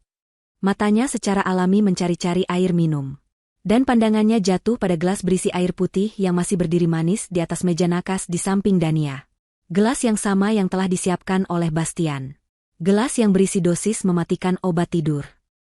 Matanya secara alami mencari-cari air minum. Dan pandangannya jatuh pada gelas berisi air putih yang masih berdiri manis di atas meja nakas di samping Dania. Gelas yang sama yang telah disiapkan oleh Bastian. Gelas yang berisi dosis mematikan obat tidur.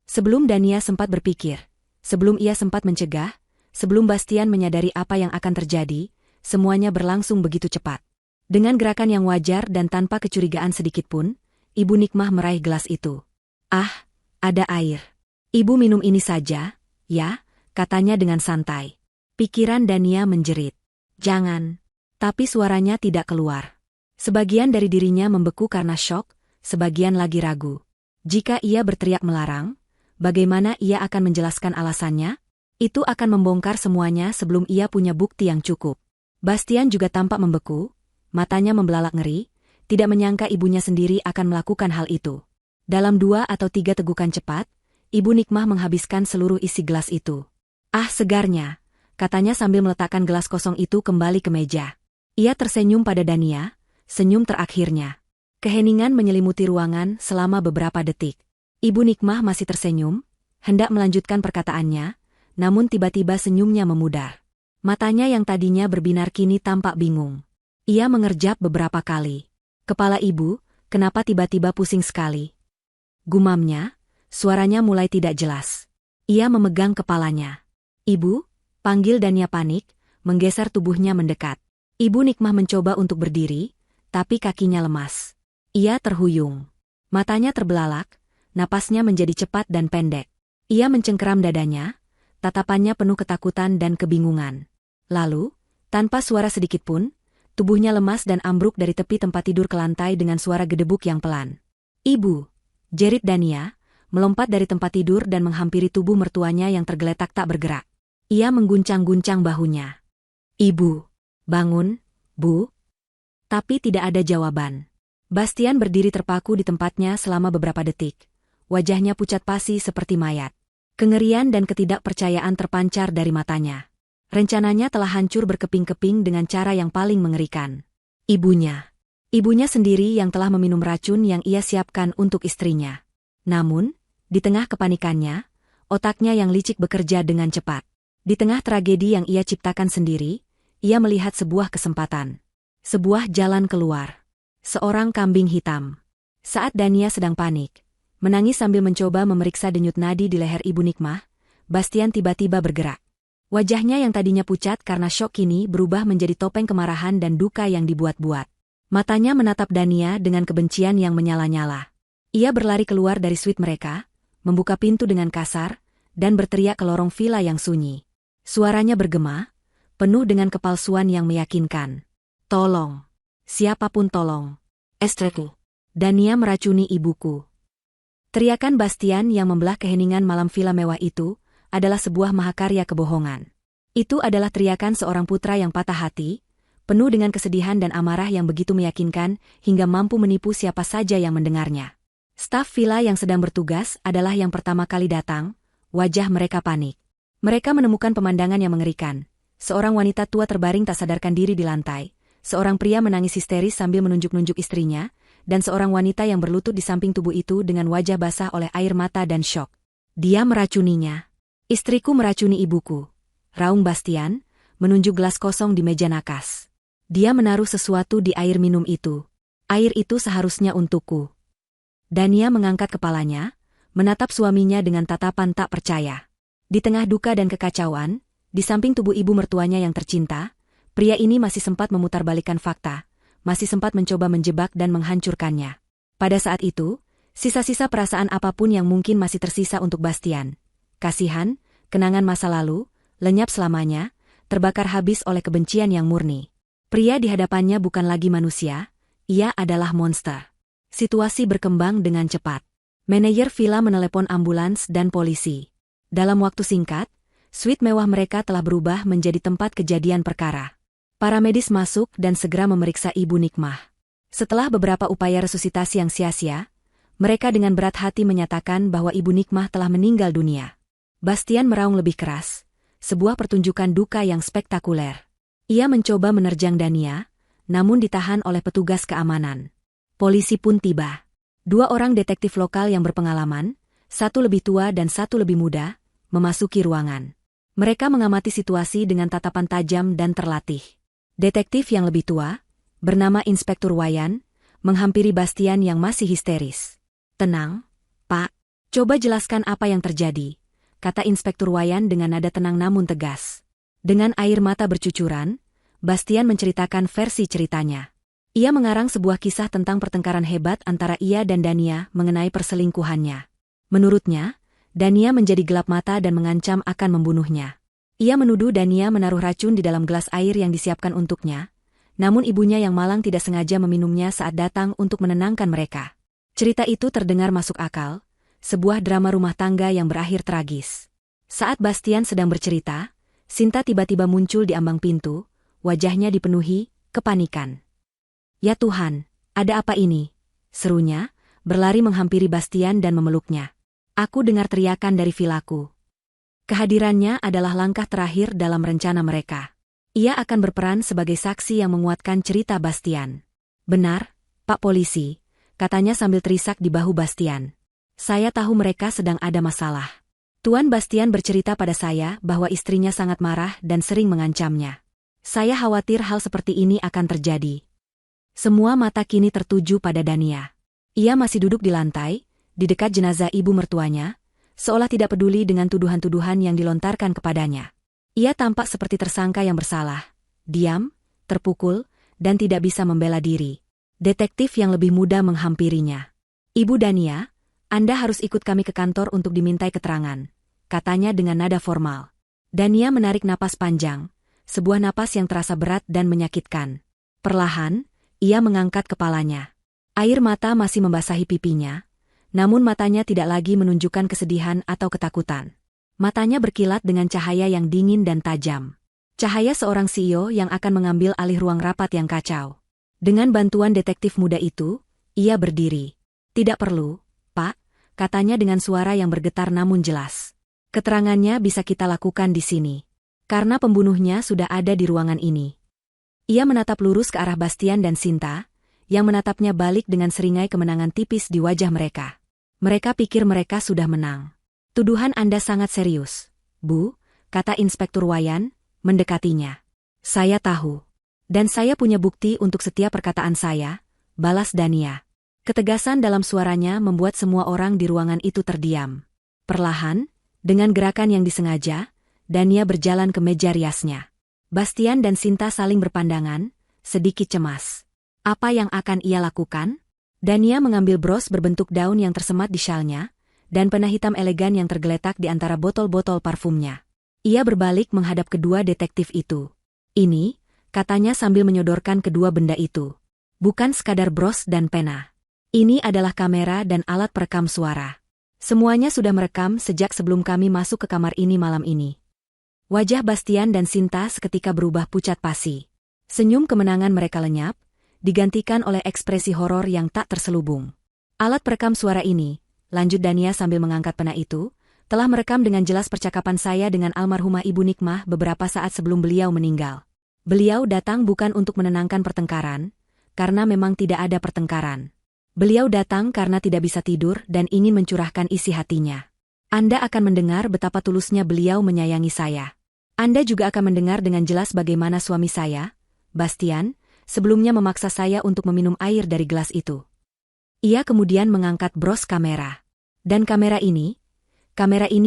Sebelum Dania sempat berpikir, sebelum ia sempat mencegah, sebelum Bastian menyadari apa yang akan terjadi, semuanya berlangsung begitu cepat. Dengan gerakan yang wajar dan tanpa kecurigaan sedikitpun, Ibu Nikmah meraih gelas itu. Ah, ada air. Ibu minum ini saja, ya, katanya dengan santai. Pikiran Dania menjerit. Jangan. Tapi suaranya tidak keluar. Sebagian dari dirinya membeku karena syok, sebagian lagi ragu. Jika ia berteriak melarang, bagaimana ia akan menjelaskan alasannya? Itu akan membongkar semuanya sebelum ia punya bukti yang cukup. Bastian juga tampak membeku. Matanya membelalak ngeri, tidak menyangka ibunya sendiri akan melakukan hal itu. Dalam 2 atau 3 tegukan cepat, Ibu Nikmah menghabiskan seluruh isi gelas itu. Ah segarnya, katanya sambil meletakkan gelas kosong itu kembali ke meja. Ia tersenyum pada Dania, senyum terakhirnya. Keheningan menyelimuti ruangan selama beberapa detik. Ibu Nikmah masih tersenyum, hendak melanjutkan perkataannya, namun tiba-tiba senyumnya memudar. Matanya yang tadinya berbinar kini tampak bingung. Ia mengerjap beberapa kali. Kepala ibu, kenapa tiba-tiba pusing sekali? Gumamnya, suaranya mulai tidak jelas. Ia memegang kepalanya. Ibu, panggil Dania panik, menggeser tubuhnya mendekat. Ibu Nikmah mencoba untuk berdiri, tapi kakinya lemas. Ia terhuyung. Matanya terbelalak, napasnya menjadi cepat dan pendek. Ia mencengkeram dadanya, tatapannya penuh ketakutan dan kebingungan. Lalu, tanpa suara sedikitpun, tubuhnya lemas dan ambruk dari tepi tempat tidur ke lantai dengan suara gedebuk yang pelan. Ibu, jerit Dania, melompat dari tempat tidur dan menghampiri tubuh mertuanya yang tergeletak tak bergerak. Ia mengguncang-guncang bahunya. Ibu, bangun, Bu. Tapi tidak ada jawaban. Bastian berdiri terpaku di tempatnya selama beberapa detik. Wajahnya pucat pasi seperti mayat. Kengerian dan ketidakpercayaan terpancar dari matanya. Rencananya telah hancur berkeping-keping dengan cara yang paling mengerikan. Ibunya sendiri yang telah meminum racun yang ia siapkan untuk istrinya. Namun, di tengah kepanikannya, otaknya yang licik bekerja dengan cepat. Di tengah tragedi yang ia ciptakan sendiri, ia melihat sebuah kesempatan. Sebuah jalan keluar. Seorang kambing hitam. Saat Dania sedang panik, Menangis sambil mencoba memeriksa denyut nadi di leher Ibu Nikmah, Bastian tiba-tiba bergerak. Wajahnya yang tadinya pucat karena syok kini berubah menjadi topeng kemarahan dan duka yang dibuat-buat. Matanya menatap Dania dengan kebencian yang menyala-nyala. Ia berlari keluar dari suite mereka, membuka pintu dengan kasar, dan berteriak ke lorong villa yang sunyi. Suaranya bergema, penuh dengan kepalsuan yang meyakinkan. Tolong. Siapapun tolong. Estreku. Dania meracuni ibuku. Teriakan Bastian yang membelah keheningan malam villa mewah itu adalah sebuah mahakarya kebohongan. Itu adalah teriakan seorang putra yang patah hati, penuh dengan kesedihan dan amarah yang begitu meyakinkan hingga mampu menipu siapa saja yang mendengarnya. Staf villa yang sedang bertugas adalah yang pertama kali datang, wajah mereka panik. Mereka menemukan pemandangan yang mengerikan. Seorang wanita tua terbaring tak sadarkan diri di lantai, seorang pria menangis histeris sambil menunjuk-nunjuk istrinya, dan seorang wanita yang berlutut di samping tubuh itu dengan wajah basah oleh air mata dan syok. Dia meracuninya. Istriku meracuni ibuku. Raung Bastian, menunjuk gelas kosong di meja nakas. Dia menaruh sesuatu di air minum itu. Air itu seharusnya untukku. Dania mengangkat kepalanya, menatap suaminya dengan tatapan tak percaya. Di tengah duka dan kekacauan, di samping tubuh ibu mertuanya yang tercinta, pria ini masih sempat memutarbalikkan fakta, masih sempat mencoba menjebak dan menghancurkannya. Pada saat itu, sisa-sisa perasaan apapun yang mungkin masih tersisa untuk Bastian. Kasihan, kenangan masa lalu, lenyap selamanya, terbakar habis oleh kebencian yang murni. Pria di hadapannya bukan lagi manusia, ia adalah monster. Situasi berkembang dengan cepat. Manajer villa menelepon ambulans dan polisi. Dalam waktu singkat, suite mewah mereka telah berubah menjadi tempat kejadian perkara. Para medis masuk dan segera memeriksa Ibu Nikmah. Setelah beberapa upaya resusitasi yang sia-sia, mereka dengan berat hati menyatakan bahwa Ibu Nikmah telah meninggal dunia. Bastian meraung lebih keras, sebuah pertunjukan duka yang spektakuler. Ia mencoba menerjang Dania, namun ditahan oleh petugas keamanan. Polisi pun tiba. 2 orang detektif lokal yang berpengalaman, satu lebih tua dan satu lebih muda, memasuki ruangan. Mereka mengamati situasi dengan tatapan tajam dan terlatih. Detektif yang lebih tua, bernama Inspektur Wayan, menghampiri Bastian yang masih histeris. "Tenang, Pak. Coba jelaskan apa yang terjadi," kata Inspektur Wayan dengan nada tenang namun tegas. Dengan air mata bercucuran, Bastian menceritakan versi ceritanya. Ia mengarang sebuah kisah tentang pertengkaran hebat antara ia dan Dania mengenai perselingkuhannya. Menurutnya, Dania menjadi gelap mata dan mengancam akan membunuhnya. Ia menuduh Dania menaruh racun di dalam gelas air yang disiapkan untuknya, namun ibunya yang malang tidak sengaja meminumnya saat datang untuk menenangkan mereka. Cerita itu terdengar masuk akal, sebuah drama rumah tangga yang berakhir tragis. Saat Bastian sedang bercerita, Sinta tiba-tiba muncul di ambang pintu, wajahnya dipenuhi kepanikan. "Ya Tuhan, ada apa ini?" serunya, berlari menghampiri Bastian dan memeluknya. "Aku dengar teriakan dari vilaku." Kehadirannya adalah langkah terakhir dalam rencana mereka. Ia akan berperan sebagai saksi yang menguatkan cerita Bastian. "Benar, Pak Polisi," katanya sambil terisak di bahu Bastian. "Saya tahu mereka sedang ada masalah. Tuan Bastian bercerita pada saya bahwa istrinya sangat marah dan sering mengancamnya. Saya khawatir hal seperti ini akan terjadi." Semua mata kini tertuju pada Dania. Ia masih duduk di lantai, di dekat jenazah ibu mertuanya, seolah tidak peduli dengan tuduhan-tuduhan yang dilontarkan kepadanya. Ia tampak seperti tersangka yang bersalah, diam, terpukul, dan tidak bisa membela diri. Detektif yang lebih muda menghampirinya. "Ibu Dania, Anda harus ikut kami ke kantor untuk dimintai keterangan," katanya dengan nada formal. Dania menarik napas panjang, sebuah napas yang terasa berat dan menyakitkan. Perlahan, ia mengangkat kepalanya. Air mata masih membasahi pipinya, namun matanya tidak lagi menunjukkan kesedihan atau ketakutan. Matanya berkilat dengan cahaya yang dingin dan tajam. Cahaya seorang CEO yang akan mengambil alih ruang rapat yang kacau. Dengan bantuan detektif muda itu, ia berdiri. "Tidak perlu, Pak," katanya dengan suara yang bergetar namun jelas. "Keterangannya bisa kita lakukan di sini. Karena pembunuhnya sudah ada di ruangan ini." Ia menatap lurus ke arah Bastian dan Sinta, yang menatapnya balik dengan seringai kemenangan tipis di wajah mereka. Mereka pikir mereka sudah menang. "Tuduhan Anda sangat serius, Bu," kata Inspektur Wayan, mendekatinya. "Saya tahu. Dan saya punya bukti untuk setiap perkataan saya," balas Dania. Ketegasan dalam suaranya membuat semua orang di ruangan itu terdiam. Perlahan, dengan gerakan yang disengaja, Dania berjalan ke meja riasnya. Bastian dan Sinta saling berpandangan, sedikit cemas. Apa yang akan ia lakukan? Dania mengambil bros berbentuk daun yang tersemat di syalnya, dan pena hitam elegan yang tergeletak di antara botol-botol parfumnya. Ia berbalik menghadap kedua detektif itu. Ini, katanya sambil menyodorkan kedua benda itu. Bukan sekadar bros dan pena. Ini adalah kamera dan alat perekam suara. Semuanya sudah merekam sejak sebelum kami masuk ke kamar ini malam ini. Wajah Bastian dan Sinta seketika berubah pucat pasi. Senyum kemenangan mereka lenyap, digantikan oleh ekspresi horor yang tak terselubung. Alat perekam suara ini, lanjut Dania sambil mengangkat pena itu, telah merekam dengan jelas percakapan saya dengan almarhumah Ibu Nikmah beberapa saat sebelum beliau meninggal. Beliau datang bukan untuk menenangkan pertengkaran, karena memang tidak ada pertengkaran. Beliau datang karena tidak bisa tidur dan ingin mencurahkan isi hatinya. Anda akan mendengar betapa tulusnya beliau menyayangi saya. Anda juga akan mendengar dengan jelas bagaimana suami saya, Bastian, sebelumnya memaksa saya untuk meminum air dari gelas itu. Ia kemudian mengangkat bros kamera. Dan kamera ini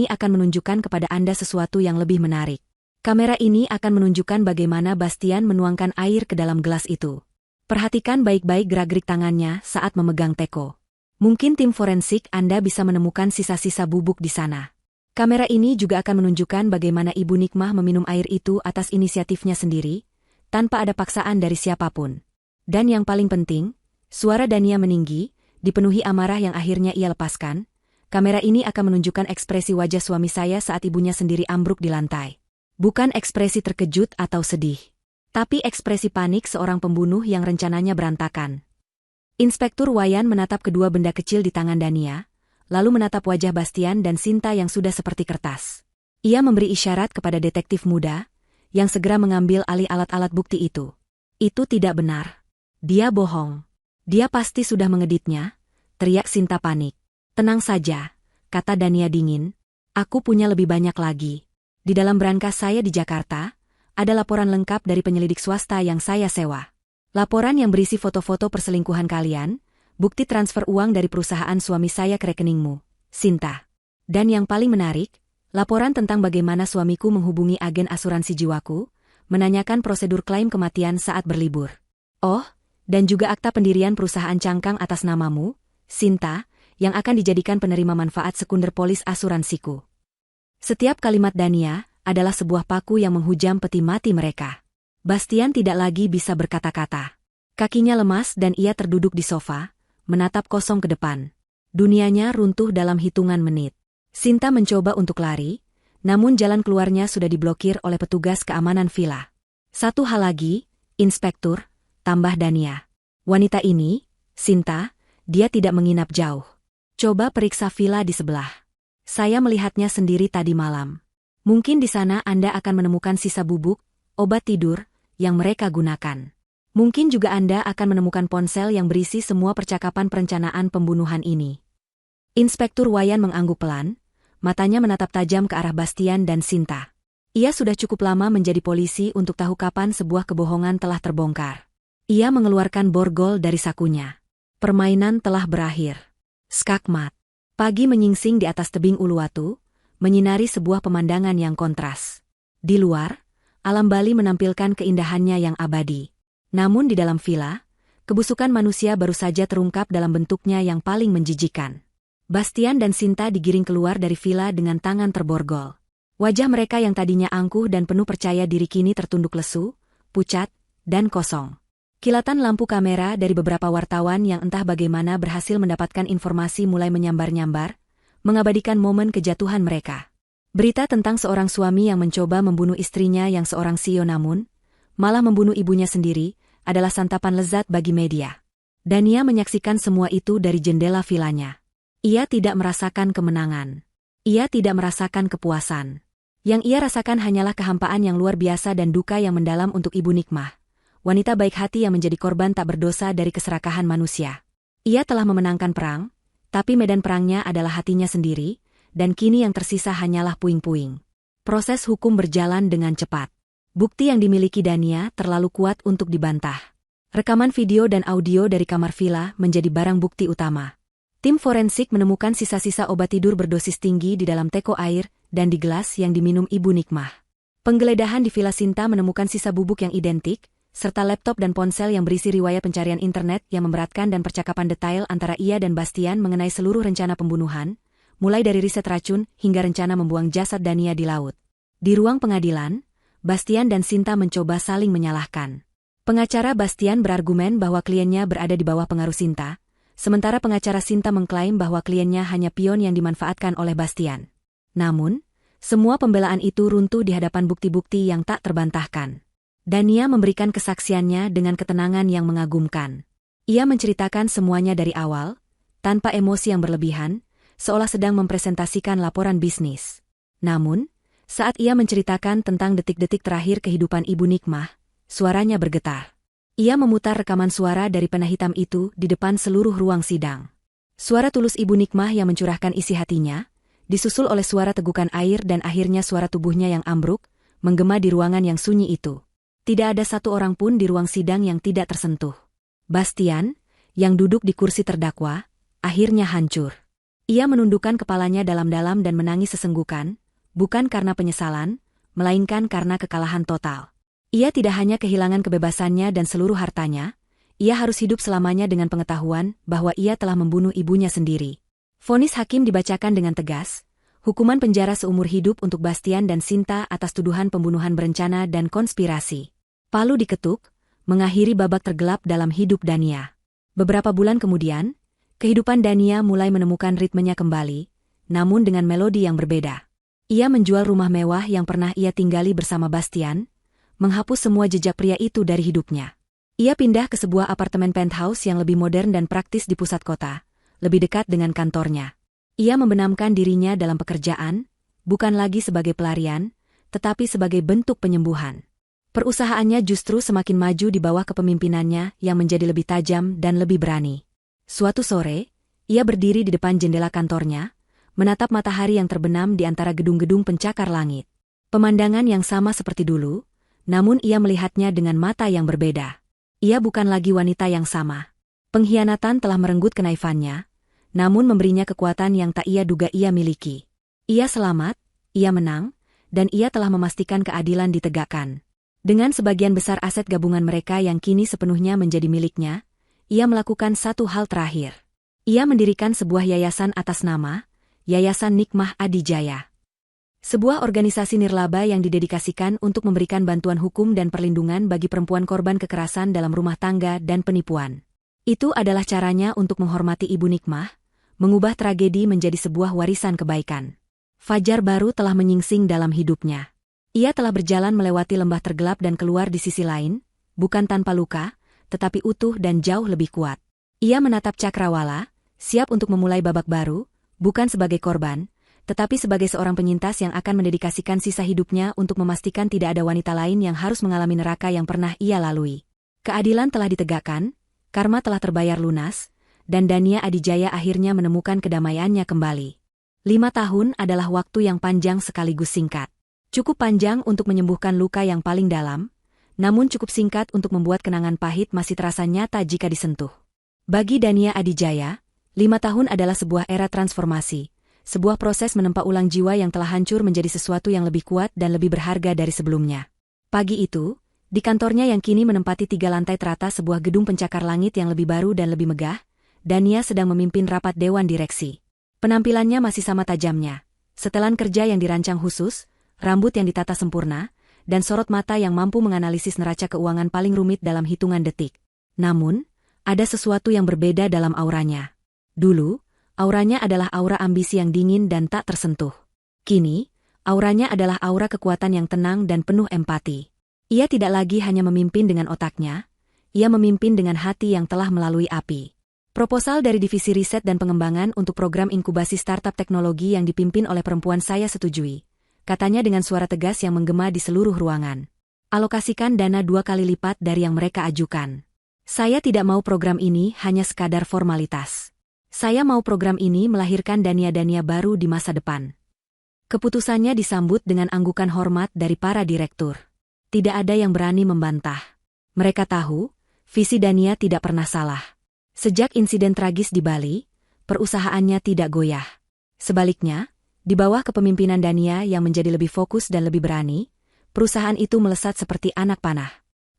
akan menunjukkan kepada Anda sesuatu yang lebih menarik. Kamera ini akan menunjukkan bagaimana Bastian menuangkan air ke dalam gelas itu. Perhatikan baik-baik gerak-gerik tangannya saat memegang teko. Mungkin tim forensik Anda bisa menemukan sisa-sisa bubuk di sana. Kamera ini juga akan menunjukkan bagaimana Ibu Nikmah meminum air itu atas inisiatifnya sendiri, tanpa ada paksaan dari siapapun. Dan yang paling penting, suara Dania meninggi, dipenuhi amarah yang akhirnya ia lepaskan. Kamera ini akan menunjukkan ekspresi wajah suami saya saat ibunya sendiri ambruk di lantai. Bukan ekspresi terkejut atau sedih, tapi ekspresi panik seorang pembunuh yang rencananya berantakan. Inspektur Wayan menatap kedua benda kecil di tangan Dania, lalu menatap wajah Bastian dan Sinta yang sudah seperti kertas. Ia memberi isyarat kepada detektif muda, yang segera mengambil alih alat-alat bukti itu. Itu tidak benar. Dia bohong. Dia pasti sudah mengeditnya, teriak Sinta panik. Tenang saja, kata Dania dingin. Aku punya lebih banyak lagi. Di dalam brankas saya di Jakarta, ada laporan lengkap dari penyelidik swasta yang saya sewa. Laporan yang berisi foto-foto perselingkuhan kalian, bukti transfer uang dari perusahaan suami saya ke rekeningmu, Sinta. Dan yang paling menarik, laporan tentang bagaimana suamiku menghubungi agen asuransi jiwaku, menanyakan prosedur klaim kematian saat berlibur. Oh, dan juga akta pendirian perusahaan cangkang atas namamu, Sinta, yang akan dijadikan penerima manfaat sekunder polis asuransiku. Setiap kalimat Dania adalah sebuah paku yang menghujam peti mati mereka. Bastian tidak lagi bisa berkata-kata. Kakinya lemas dan ia terduduk di sofa, menatap kosong ke depan. Dunianya runtuh dalam hitungan menit. Sinta mencoba untuk lari, namun jalan keluarnya sudah diblokir oleh petugas keamanan villa. Satu hal lagi, Inspektur, tambah Dania. Wanita ini, Sinta, dia tidak menginap jauh. Coba periksa villa di sebelah. Saya melihatnya sendiri tadi malam. Mungkin di sana Anda akan menemukan sisa bubuk, obat tidur, yang mereka gunakan. Mungkin juga Anda akan menemukan ponsel yang berisi semua percakapan perencanaan pembunuhan ini. Inspektur Wayan mengangguk pelan, matanya menatap tajam ke arah Bastian dan Sinta. Ia sudah cukup lama menjadi polisi untuk tahu kapan sebuah kebohongan telah terbongkar. Ia mengeluarkan borgol dari sakunya. Permainan telah berakhir. Skakmat. Pagi menyingsing di atas tebing Uluwatu, menyinari sebuah pemandangan yang kontras. Di luar, alam Bali menampilkan keindahannya yang abadi. Namun di dalam villa, kebusukan manusia baru saja terungkap dalam bentuknya yang paling menjijikan. Bastian dan Sinta digiring keluar dari villa dengan tangan terborgol. Wajah mereka yang tadinya angkuh dan penuh percaya diri kini tertunduk lesu, pucat, dan kosong. Kilatan lampu kamera dari beberapa wartawan yang entah bagaimana berhasil mendapatkan informasi mulai menyambar-nyambar, mengabadikan momen kejatuhan mereka. Berita tentang seorang suami yang mencoba membunuh istrinya yang seorang CEO namun malah membunuh ibunya sendiri, adalah santapan lezat bagi media. Dania menyaksikan semua itu dari jendela vilanya. Ia tidak merasakan kemenangan. Ia tidak merasakan kepuasan. Yang ia rasakan hanyalah kehampaan yang luar biasa dan duka yang mendalam untuk Ibu Nikmah. Wanita baik hati yang menjadi korban tak berdosa dari keserakahan manusia. Ia telah memenangkan perang, tapi medan perangnya adalah hatinya sendiri, dan kini yang tersisa hanyalah puing-puing. Proses hukum berjalan dengan cepat. Bukti yang dimiliki Dania terlalu kuat untuk dibantah. Rekaman video dan audio dari kamar villa menjadi barang bukti utama. Tim forensik menemukan sisa-sisa obat tidur berdosis tinggi di dalam teko air dan di gelas yang diminum Ibu Nikmah. Penggeledahan di Villa Sinta menemukan sisa bubuk yang identik, serta laptop dan ponsel yang berisi riwayat pencarian internet yang memberatkan dan percakapan detail antara ia dan Bastian mengenai seluruh rencana pembunuhan, mulai dari riset racun hingga rencana membuang jasad Dania di laut. Di ruang pengadilan, Bastian dan Sinta mencoba saling menyalahkan. Pengacara Bastian berargumen bahwa kliennya berada di bawah pengaruh Sinta, sementara pengacara Sinta mengklaim bahwa kliennya hanya pion yang dimanfaatkan oleh Bastian. Namun, semua pembelaan itu runtuh di hadapan bukti-bukti yang tak terbantahkan. Dania memberikan kesaksiannya dengan ketenangan yang mengagumkan. Ia menceritakan semuanya dari awal, tanpa emosi yang berlebihan, seolah sedang mempresentasikan laporan bisnis. Namun, saat ia menceritakan tentang detik-detik terakhir kehidupan Ibu Nikmah, suaranya bergetar. Ia memutar rekaman suara dari pena hitam itu di depan seluruh ruang sidang. Suara tulus Ibu Nikmah yang mencurahkan isi hatinya, disusul oleh suara tegukan air dan akhirnya suara tubuhnya yang ambruk, menggema di ruangan yang sunyi itu. Tidak ada satu orang pun di ruang sidang yang tidak tersentuh. Bastian, yang duduk di kursi terdakwa, akhirnya hancur. Ia menundukkan kepalanya dalam-dalam dan menangis sesenggukan, bukan karena penyesalan, melainkan karena kekalahan total. Ia tidak hanya kehilangan kebebasannya dan seluruh hartanya, ia harus hidup selamanya dengan pengetahuan bahwa ia telah membunuh ibunya sendiri. Vonis hakim dibacakan dengan tegas, hukuman penjara seumur hidup untuk Bastian dan Sinta atas tuduhan pembunuhan berencana dan konspirasi. Palu diketuk, mengakhiri babak tergelap dalam hidup Dania. Beberapa bulan kemudian, kehidupan Dania mulai menemukan ritmenya kembali, namun dengan melodi yang berbeda. Ia menjual rumah mewah yang pernah ia tinggali bersama Bastian, menghapus semua jejak pria itu dari hidupnya. Ia pindah ke sebuah apartemen penthouse yang lebih modern dan praktis di pusat kota, lebih dekat dengan kantornya. Ia membenamkan dirinya dalam pekerjaan, bukan lagi sebagai pelarian, tetapi sebagai bentuk penyembuhan. Perusahaannya justru semakin maju di bawah kepemimpinannya yang menjadi lebih tajam dan lebih berani. Suatu sore, ia berdiri di depan jendela kantornya, menatap matahari yang terbenam di antara gedung-gedung pencakar langit. Pemandangan yang sama seperti dulu, namun ia melihatnya dengan mata yang berbeda. Ia bukan lagi wanita yang sama. Pengkhianatan telah merenggut kenaifannya, namun memberinya kekuatan yang tak ia duga ia miliki. Ia selamat, ia menang, dan ia telah memastikan keadilan ditegakkan. Dengan sebagian besar aset gabungan mereka yang kini sepenuhnya menjadi miliknya, ia melakukan satu hal terakhir. Ia mendirikan sebuah yayasan atas nama Yayasan Nikmah Adijaya. Sebuah organisasi nirlaba yang didedikasikan untuk memberikan bantuan hukum dan perlindungan bagi perempuan korban kekerasan dalam rumah tangga dan penipuan. Itu adalah caranya untuk menghormati Ibu Nikmah, mengubah tragedi menjadi sebuah warisan kebaikan. Fajar baru telah menyingsing dalam hidupnya. Ia telah berjalan melewati lembah tergelap dan keluar di sisi lain, bukan tanpa luka, tetapi utuh dan jauh lebih kuat. Ia menatap Cakrawala, siap untuk memulai babak baru, bukan sebagai korban, tetapi sebagai seorang penyintas yang akan mendedikasikan sisa hidupnya untuk memastikan tidak ada wanita lain yang harus mengalami neraka yang pernah ia lalui. Keadilan telah ditegakkan, karma telah terbayar lunas, dan Dania Adijaya akhirnya menemukan kedamaiannya kembali. 5 tahun adalah waktu yang panjang sekaligus singkat. Cukup panjang untuk menyembuhkan luka yang paling dalam, namun cukup singkat untuk membuat kenangan pahit masih terasa nyata jika disentuh. Bagi Dania Adijaya, 5 tahun adalah sebuah era transformasi. Sebuah proses menempa ulang jiwa yang telah hancur menjadi sesuatu yang lebih kuat dan lebih berharga dari sebelumnya. Pagi itu, di kantornya yang kini menempati 3 lantai teratas sebuah gedung pencakar langit yang lebih baru dan lebih megah, Dania sedang memimpin rapat dewan direksi. Penampilannya masih sama tajamnya. Setelan kerja yang dirancang khusus, rambut yang ditata sempurna, dan sorot mata yang mampu menganalisis neraca keuangan paling rumit dalam hitungan detik. Namun, ada sesuatu yang berbeda dalam auranya. Dulu, auranya adalah aura ambisi yang dingin dan tak tersentuh. Kini, auranya adalah aura kekuatan yang tenang dan penuh empati. Ia tidak lagi hanya memimpin dengan otaknya, ia memimpin dengan hati yang telah melalui api. Proposal dari Divisi Riset dan Pengembangan untuk program inkubasi startup teknologi yang dipimpin oleh perempuan saya setujui, katanya dengan suara tegas yang menggema di seluruh ruangan. Alokasikan dana 2 kali lipat dari yang mereka ajukan. Saya tidak mau program ini hanya sekadar formalitas. Saya mau program ini melahirkan Dania-Dania baru di masa depan. Keputusannya disambut dengan anggukan hormat dari para direktur. Tidak ada yang berani membantah. Mereka tahu, Visi Dania tidak pernah salah. Sejak insiden tragis di Bali, perusahaannya tidak goyah. Sebaliknya, di bawah kepemimpinan Dania yang menjadi lebih fokus dan lebih berani, perusahaan itu melesat seperti anak panah.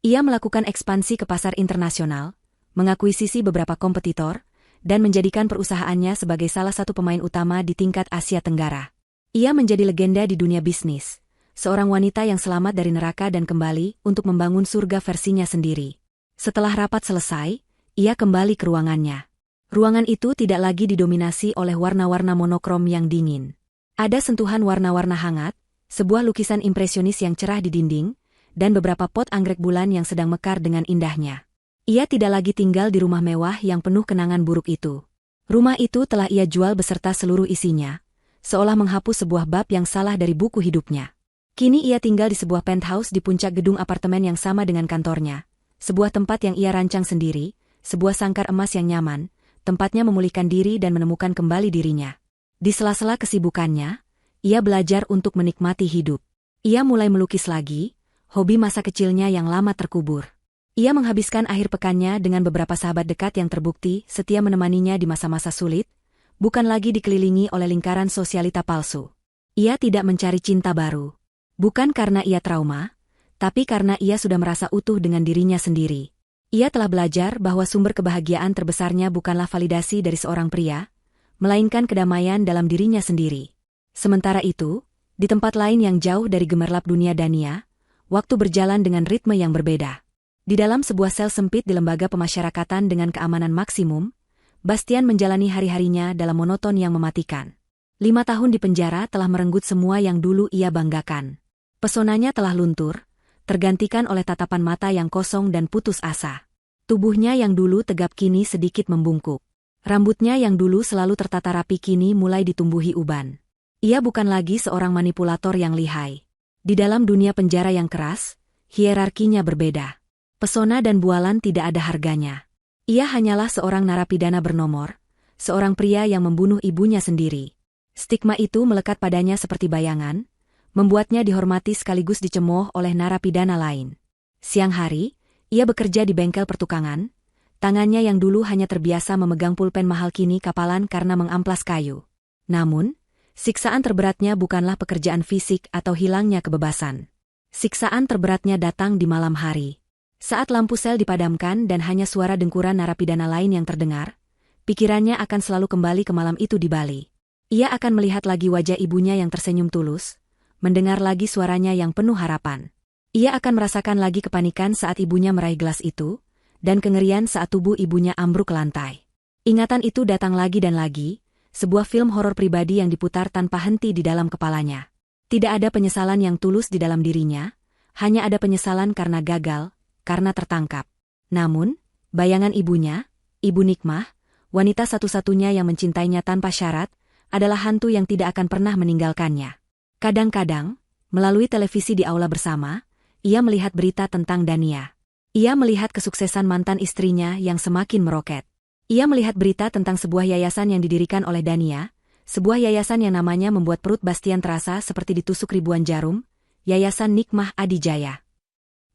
Ia melakukan ekspansi ke pasar internasional, mengakuisisi beberapa kompetitor, dan menjadikan perusahaannya sebagai salah satu pemain utama di tingkat Asia Tenggara. Ia menjadi legenda di dunia bisnis, seorang wanita yang selamat dari neraka dan kembali untuk membangun surga versinya sendiri. Setelah rapat selesai, ia kembali ke ruangannya. Ruangan itu tidak lagi didominasi oleh warna-warna monokrom yang dingin. Ada sentuhan warna-warna hangat, sebuah lukisan impresionis yang cerah di dinding, dan beberapa pot anggrek bulan yang sedang mekar dengan indahnya. Ia tidak lagi tinggal di rumah mewah yang penuh kenangan buruk itu. Rumah itu telah ia jual beserta seluruh isinya, seolah menghapus sebuah bab yang salah dari buku hidupnya. Kini ia tinggal di sebuah penthouse di puncak gedung apartemen yang sama dengan kantornya, sebuah tempat yang ia rancang sendiri, sebuah sangkar emas yang nyaman, tempatnya memulihkan diri dan menemukan kembali dirinya. Di sela-sela kesibukannya, ia belajar untuk menikmati hidup. Ia mulai melukis lagi, hobi masa kecilnya yang lama terkubur. Ia menghabiskan akhir pekannya dengan beberapa sahabat dekat yang terbukti setia menemaninya di masa-masa sulit, bukan lagi dikelilingi oleh lingkaran sosialita palsu. Ia tidak mencari cinta baru. Bukan karena ia trauma, tapi karena ia sudah merasa utuh dengan dirinya sendiri. Ia telah belajar bahwa sumber kebahagiaan terbesarnya bukanlah validasi dari seorang pria, melainkan kedamaian dalam dirinya sendiri. Sementara itu, di tempat lain yang jauh dari gemerlap dunia Dania, waktu berjalan dengan ritme yang berbeda. Di dalam sebuah sel sempit di lembaga pemasyarakatan dengan keamanan maksimum, Bastian menjalani hari-harinya dalam monoton yang mematikan. 5 tahun di penjara telah merenggut semua yang dulu ia banggakan. Pesonanya telah luntur, tergantikan oleh tatapan mata yang kosong dan putus asa. Tubuhnya yang dulu tegap kini sedikit membungkuk. Rambutnya yang dulu selalu tertata rapi kini mulai ditumbuhi uban. Ia bukan lagi seorang manipulator yang lihai. Di dalam dunia penjara yang keras, hierarkinya berbeda. Pesona dan bualan tidak ada harganya. Ia hanyalah seorang narapidana bernomor, seorang pria yang membunuh ibunya sendiri. Stigma itu melekat padanya seperti bayangan, membuatnya dihormati sekaligus dicemooh oleh narapidana lain. Siang hari, ia bekerja di bengkel pertukangan, tangannya yang dulu hanya terbiasa memegang pulpen mahal kini kapalan karena mengamplas kayu. Namun, siksaan terberatnya bukanlah pekerjaan fisik atau hilangnya kebebasan. Siksaan terberatnya datang di malam hari. Saat lampu sel dipadamkan dan hanya suara dengkuran narapidana lain yang terdengar, pikirannya akan selalu kembali ke malam itu di Bali. Ia akan melihat lagi wajah ibunya yang tersenyum tulus, mendengar lagi suaranya yang penuh harapan. Ia akan merasakan lagi kepanikan saat ibunya meraih gelas itu, dan kengerian saat tubuh ibunya ambruk ke lantai. Ingatan itu datang lagi dan lagi, sebuah film horor pribadi yang diputar tanpa henti di dalam kepalanya. Tidak ada penyesalan yang tulus di dalam dirinya, hanya ada penyesalan karena gagal, karena tertangkap. Namun, bayangan ibunya, Ibu Nikmah, wanita satu-satunya yang mencintainya tanpa syarat, adalah hantu yang tidak akan pernah meninggalkannya. Kadang-kadang, melalui televisi di aula bersama, ia melihat berita tentang Dania. Ia melihat kesuksesan mantan istrinya yang semakin meroket. Ia melihat berita tentang sebuah yayasan yang didirikan oleh Dania, sebuah yayasan yang namanya membuat perut Bastian terasa seperti ditusuk ribuan jarum, Yayasan Nikmah Adijaya.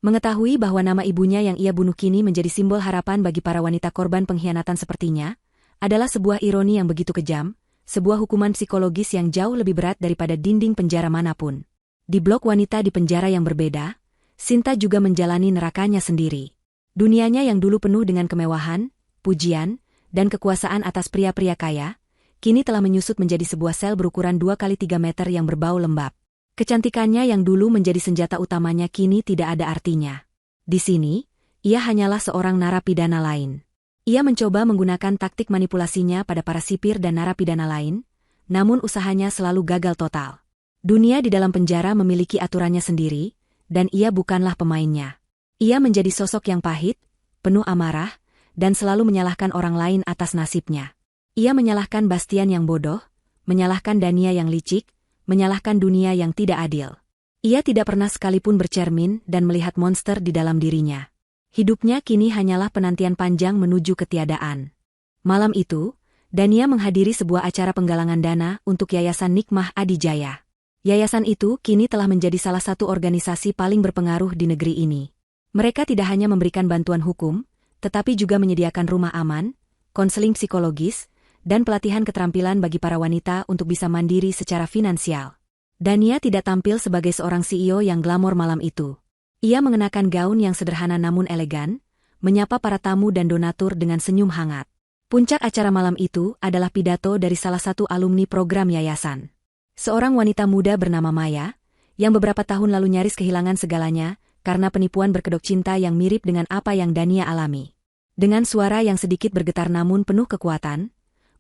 Mengetahui bahwa nama ibunya yang ia bunuh kini menjadi simbol harapan bagi para wanita korban pengkhianatan sepertinya, adalah sebuah ironi yang begitu kejam, sebuah hukuman psikologis yang jauh lebih berat daripada dinding penjara manapun. Di blok wanita di penjara yang berbeda, Sinta juga menjalani nerakanya sendiri. Dunianya yang dulu penuh dengan kemewahan, pujian, dan kekuasaan atas pria-pria kaya, kini telah menyusut menjadi sebuah sel berukuran 2x3 meter yang berbau lembab. Kecantikannya yang dulu menjadi senjata utamanya kini tidak ada artinya. Di sini, ia hanyalah seorang narapidana lain. Ia mencoba menggunakan taktik manipulasinya pada para sipir dan narapidana lain, namun usahanya selalu gagal total. Dunia di dalam penjara memiliki aturannya sendiri, dan ia bukanlah pemainnya. Ia menjadi sosok yang pahit, penuh amarah, dan selalu menyalahkan orang lain atas nasibnya. Ia menyalahkan Bastian yang bodoh, menyalahkan Dania yang licik, menyalahkan dunia yang tidak adil. Ia tidak pernah sekalipun bercermin dan melihat monster di dalam dirinya. Hidupnya kini hanyalah penantian panjang menuju ketiadaan. Malam itu, Dania menghadiri sebuah acara penggalangan dana untuk Yayasan Nikmah Adijaya. Yayasan itu kini telah menjadi salah satu organisasi paling berpengaruh di negeri ini. Mereka tidak hanya memberikan bantuan hukum, tetapi juga menyediakan rumah aman, konseling psikologis, dan pelatihan keterampilan bagi para wanita untuk bisa mandiri secara finansial. Dania tidak tampil sebagai seorang CEO yang glamor malam itu. Ia mengenakan gaun yang sederhana namun elegan, menyapa para tamu dan donatur dengan senyum hangat. Puncak acara malam itu adalah pidato dari salah satu alumni program yayasan. Seorang wanita muda bernama Maya, yang beberapa tahun lalu nyaris kehilangan segalanya karena penipuan berkedok cinta yang mirip dengan apa yang Dania alami. Dengan suara yang sedikit bergetar namun penuh kekuatan,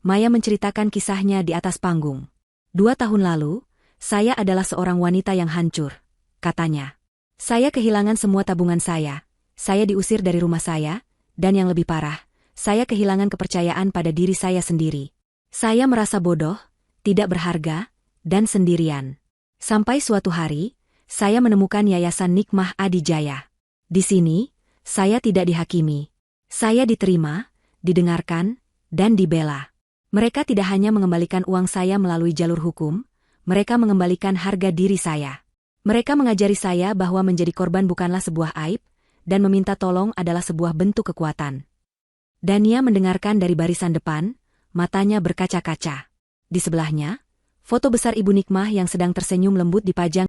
Maya menceritakan kisahnya di atas panggung. 2 tahun lalu, saya adalah seorang wanita yang hancur, katanya. Saya kehilangan semua tabungan saya diusir dari rumah saya, dan yang lebih parah, saya kehilangan kepercayaan pada diri saya sendiri. Saya merasa bodoh, tidak berharga, dan sendirian. Sampai suatu hari, saya menemukan Yayasan Nikmah Adijaya. Di sini, saya tidak dihakimi. Saya diterima, didengarkan, dan dibela. Mereka tidak hanya mengembalikan uang saya melalui jalur hukum, mereka mengembalikan harga diri saya. Mereka mengajari saya bahwa menjadi korban bukanlah sebuah aib, dan meminta tolong adalah sebuah bentuk kekuatan. Dania mendengarkan dari barisan depan, matanya berkaca-kaca. Di sebelahnya, foto besar Ibu Nikmah yang sedang tersenyum lembut dipajang